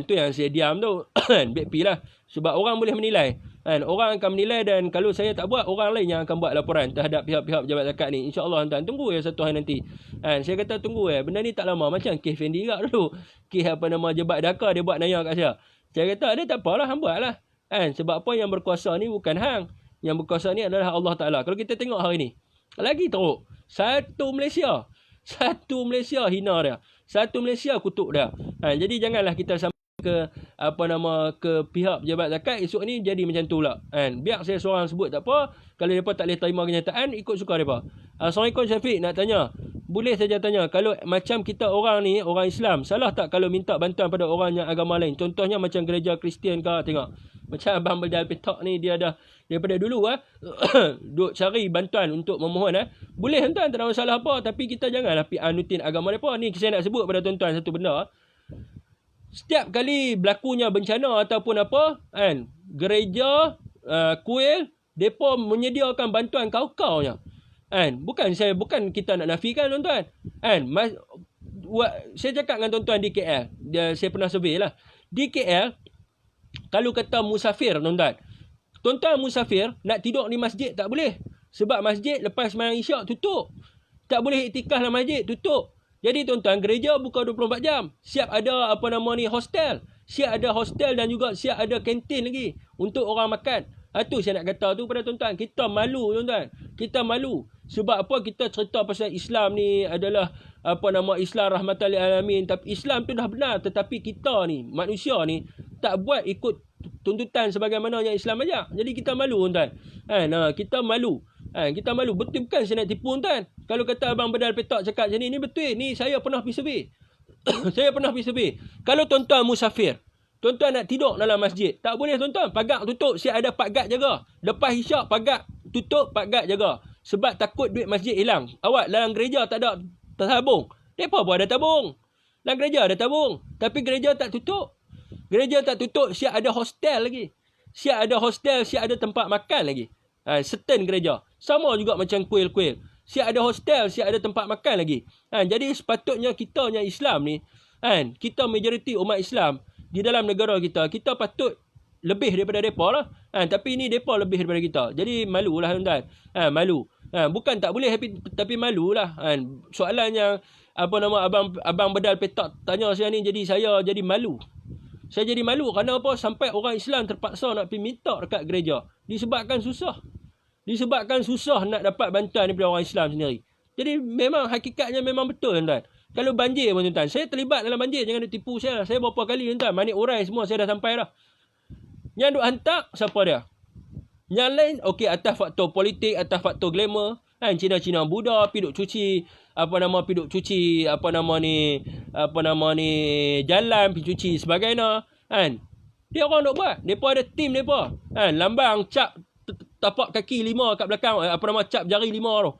tu yang saya diam tu. Backpee lah. Sebab orang boleh menilai. Orang akan menilai, dan kalau saya tak buat, orang lain yang akan buat laporan terhadap pihak-pihak pejabat zakat ni. InsyaAllah tuan, tunggu satu hari nanti. Saya kata tunggu benda ni tak lama. Macam kes Fendi juga dulu. Kes Jebat Dhaka, dia buat naya kat saya. Saya kata dia tak apalah, hang buat lah. Sebab apa yang berkuasa ni bukan hang. Yang berkuasa ni adalah Allah Ta'ala. Kalau kita tengok hari ni, lagi teruk. Satu Malaysia hina dia. Satu Malaysia kutuk dia. Jadi janganlah kita ke pihak pejabat zakat esok ni jadi macam tu pula. Biar saya seorang sebut tak apa. Kalau depa tak boleh terima kenyataan, ikut suka depa. Assalamualaikum Syafiq, nak tanya. Boleh saja tanya, kalau macam kita orang ni, orang Islam, salah tak kalau minta bantuan pada orang yang agama lain? Contohnya macam gereja Kristian ke, tengok. Macam Abang Berdal Petak ni, dia dah daripada dulu duk cari bantuan untuk memohon. Boleh tuan, tak ada masalah apa. Tapi kita janganlah anutin agama mereka. Ni saya nak sebut pada tuan-tuan satu benda. Setiap kali berlakunya bencana ataupun apa, gereja, kuil, mereka menyediakan bantuan kau-kaunya. Bukan kita nak nafikan tuan-tuan. Saya cakap dengan tuan-tuan di KL, saya pernah survey lah. Di KL, kalau kata musafir tuan-tuan musafir nak tidur di masjid tak boleh. Sebab masjid lepas sembahyang isyak tutup. Tak boleh iktikaf dalam masjid, tutup. Jadi tuan-tuan, gereja buka 24 jam. Siap ada hostel. Siap ada hostel dan juga siap ada kantin lagi untuk orang makan. Itu saya nak kata tu pada tuan-tuan. Kita malu tuan-tuan. Kita malu. Sebab apa kita cerita pasal Islam ni adalah Islam rahmatan lil alamin. Tapi Islam tu dah benar. Tetapi kita ni, manusia ni, tak buat ikut tuntutan sebagaimana yang Islam ajak. Jadi kita malu tuan-tuan. Kita malu. Kita malu. Betul bukan saya nak tipu tuan. Kalau kata Abang Berdal Petak cakap macam ni betul. Ni saya pernah pergi survey. Saya pernah pergi survey. Kalau tuan-tuan musafir, tuan-tuan nak tidur dalam masjid, tak boleh tuan-tuan. Pagar tutup, siap ada pagar jaga. Lepas isyak, pagar tutup, pagar jaga. Sebab takut duit masjid hilang. Awak dalam gereja tak ada tabung. Mereka pun ada tabung. Dalam gereja ada tabung. Tapi gereja tak tutup. Gereja tak tutup, siap ada hostel lagi. Siap ada hostel, siap ada tempat makan lagi. Certain gereja. Sama juga macam kuil-kuil. Siap ada hostel, siap ada tempat makan lagi. Jadi sepatutnya kita yang Islam ni, kita majoriti umat Islam di dalam negara kita, kita patut lebih daripada mereka lah. Tapi ni mereka lebih daripada kita. Jadi malulah tuan-tuan. Malu. Bukan tak boleh tapi malulah. Soalan yang abang bedal petak tanya saya ni, jadi saya jadi malu. Saya jadi malu kerana apa? Sampai orang Islam terpaksa nak pergi minta dekat gereja. Disebabkan susah nak dapat bantuan daripada orang Islam sendiri. Jadi memang hakikatnya memang betul, tuan-tuan. Kalau banjir pun, tuan-tuan, saya terlibat dalam banjir, jangan duk tipu saya. Saya berapa kali, tuan-tuan, manik urai semua saya dah sampai dah. Yang duk hantar siapa dia? Yang lain okey atas faktor politik, atas faktor glamour. Cina-Cina Buddha pergi duk cuci jalan, pergi cuci sebagainya. Dia orang duk buat. Depa ada tim depa. Lambang cap tapak kaki 5 kat belakang, cap jari 5 tu.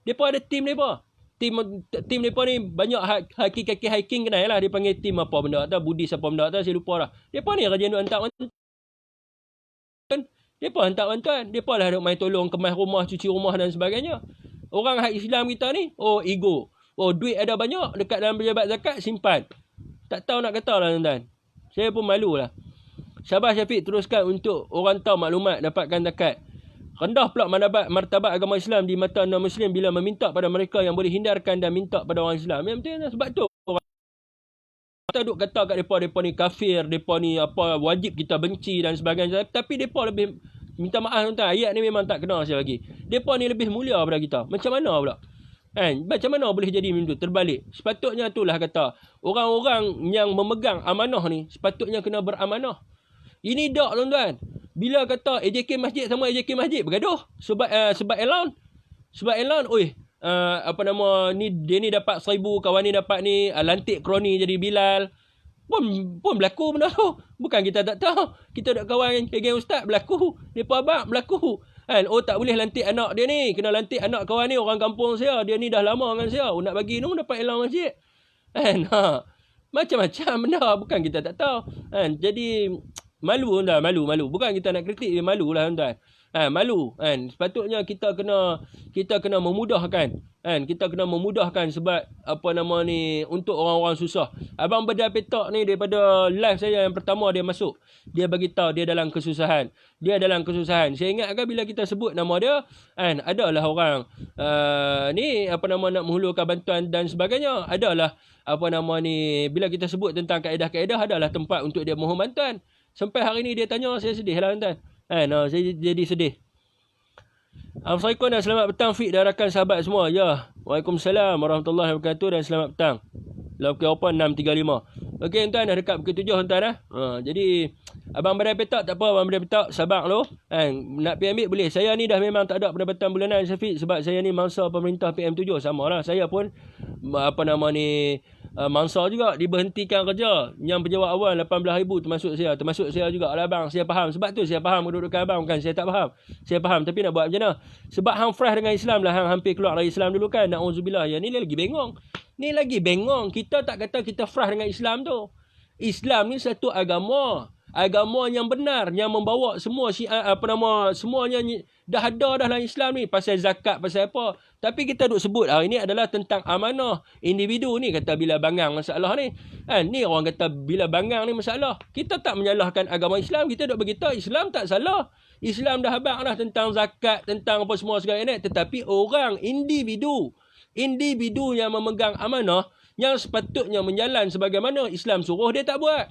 Depa ada tim depa. Tim depa ni banyak kaki hiking kenal lah. Dia panggil tim apa benda tu, Buddhis apa benda tu, saya lupa dah. Depa ni kerja duk hantar bantuan. Depa hantar bantuan. Depa lah duk main tolong kemas rumah, cuci rumah dan sebagainya. Orang hak Islam kita ni, ego. Duit ada banyak dekat dalam pejabat zakat, simpan. Tak tahu nak kata lah, tuan-tuan. Saya pun malu lah. Syabas Syafiq teruskan untuk orang tahu maklumat dapatkan zakat. Rendah pula martabat agama Islam di mata non-Muslim bila meminta pada mereka yang boleh hindarkan dan minta pada orang Islam. Yang betul, sebab tu orang kita duk kata kat mereka ni kafir, mereka ni wajib kita benci dan sebagainya. Tapi mereka lebih, minta maaf tuan-tuan, ayat ni memang tak kena saya lagi. Mereka ni lebih mulia daripada kita. Macam mana pula? Macam mana boleh jadi macam tu? Terbalik. Sepatutnya itulah kata, orang-orang yang memegang amanah ni sepatutnya kena beramanah. Ini dak, tuan-tuan. Bila kata AJK Masjid sama AJK Masjid bergaduh sebab elon, ni dia ni dapat 1,000, kawan ni dapat ni, lantik kroni jadi Bilal. Pun berlaku benda tu. Bukan kita tak tahu. Kita dak kawan geng ustaz berlaku, depa abang berlaku. Tak boleh lantik anak dia ni, kena lantik anak kawan ni, orang kampung saya, dia ni dah lama dengan saya. Nak bagi ni dapat elon masjid. Macam-macam benda, bukan kita tak tahu. Jadi malu, tuan-tuan, malu. Bukan kita nak kritik, dia malulah, tuan-tuan. Malu. Sepatutnya kita kena memudahkan. Kita kena memudahkan sebab untuk orang-orang susah. Abang bedal petak ni daripada live saya yang pertama dia masuk, dia bagi tahu dia dalam kesusahan. Saya ingatkan bila kita sebut nama dia, adalah orang nak menghulurkan bantuan dan sebagainya. Adalah bila kita sebut tentang kaedah-kaedah, adalah tempat untuk dia mohon bantuan. Sampai hari ni dia tanya, saya sedih lah, tuan-tuan. Saya jadi sedih. Assalamualaikum dan selamat petang Fik dan rakan sahabat semua. Ya, Waalaikumsalam warahmatullahi wabarakatuh dan selamat petang. Lalu pukul 6.35. Okey, tuan-tuan, dah dekat pukul 7, tuan-tuan dah. Jadi abang bedal petak tak apa, abang bedal petak sabar lo. Nak pergi ambil boleh. Saya ni dah memang tak ada pendapatan bulanan Syafiq, sebab saya ni mangsa pemerintah PM7. Samalah, saya pun mangsa juga, diberhentikan kerja. Yang pejabat awal 18,000 termasuk saya juga. Alah bang, saya faham. Sebab tu saya faham kedudukan abang. Bukan saya tak faham. Saya faham, tapi nak buat macam mana? Sebab hang fresh dengan Islam lah, hang hampir keluar dari Islam dulu kan. Na'udzubillah. Ya, ni lagi bengong. Kita tak kata kita fresh dengan Islam tu. Islam ni satu agama yang benar, yang membawa semua semuanya dah ada dah dalam Islam ni, pasal zakat, pasal apa. Tapi kita duk sebut hari ni adalah tentang amanah individu ni. Kata bila bangang masalah ni. Ni orang kata bila bangang ni masalah. Kita tak menyalahkan agama Islam, kita duk beritahu Islam tak salah. Islam dah habaq dah tentang zakat, tentang apa semua segala ni. Tetapi orang individu yang memegang amanah, yang sepatutnya menjalan sebagaimana Islam suruh, dia tak buat.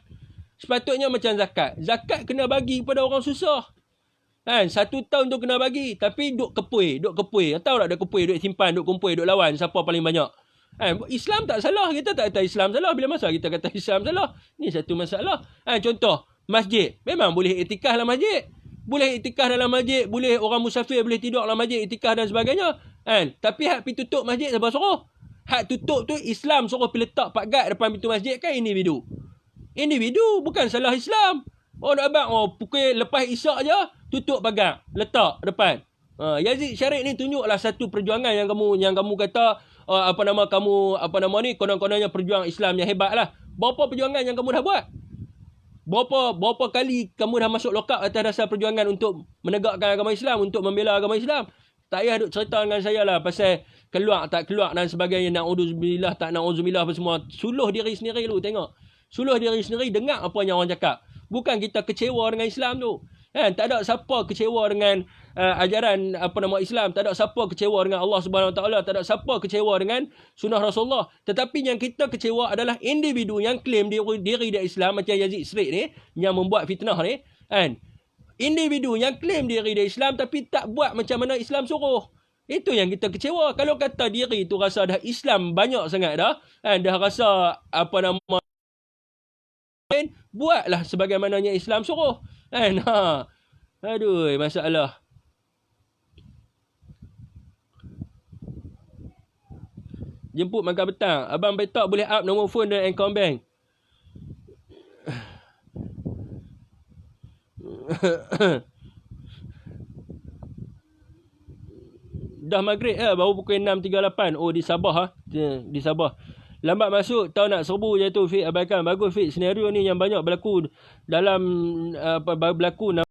Sepatutnya macam zakat. Zakat kena bagi kepada orang susah. 1 tahun tu kena bagi. Tapi duk kepui. Tahu tak, duk kepui, duk simpan, duk kumpul, duk lawan siapa paling banyak. Islam tak salah. Kita tak kata Islam salah. Bila masa kita kata Islam salah? Ni satu masalah. Contoh, masjid. Memang boleh iktikaf dalam masjid. Boleh orang musafir boleh tidur dalam masjid, iktikaf dan sebagainya. Tapi hak pergi tutup masjid siapa suruh? Hak tutup tu Islam suruh pergi letak pagat depan pintu masjid kan individu, bukan salah Islam. Pukul lepas isyak je tutup pagar, letak depan. Yazid Syarif ni tunjuklah satu perjuangan yang kamu kata konon-kononnya perjuangan Islam yang hebat lah. Berapa perjuangan yang kamu dah buat? Berapa kali kamu dah masuk lokap atas dasar perjuangan untuk menegakkan agama Islam, untuk membela agama Islam? Tak payah duk cerita dengan saya lah pasal keluar tak keluar dan sebagainya, na'udzubillah tak na'udzubillah apa semua. Suluh diri sendiri lu tengok. Suluh diri sendiri dengar apa yang orang cakap. Bukan kita kecewa dengan Islam tu. Kan? Tak ada siapa kecewa dengan ajaran Islam, tak ada siapa kecewa dengan Allah Subhanahu Wa Taala, tak ada siapa kecewa dengan sunnah Rasulullah. Tetapi yang kita kecewa adalah individu yang klaim diri dia Islam macam Yazid Srik ni, yang membuat fitnah ni, kan? Individu yang klaim diri dia Islam tapi tak buat macam mana Islam suruh. Itu yang kita kecewa. Kalau kata diri tu rasa dah Islam banyak sangat dah, kan? Dah rasa buatlah sebagaimananya Islam suruh. Kan? Aduh, masalah. Jemput makan petang. Abang Petak boleh up nombor phone dan account bank. Dah maghrib baru pukul 6.38. Oh, di Sabah di Sabah. Lambat masuk, tahu nak serbu je tu Fik. Abaikan bagus Fik. Senario ni yang banyak berlaku dalam berlaku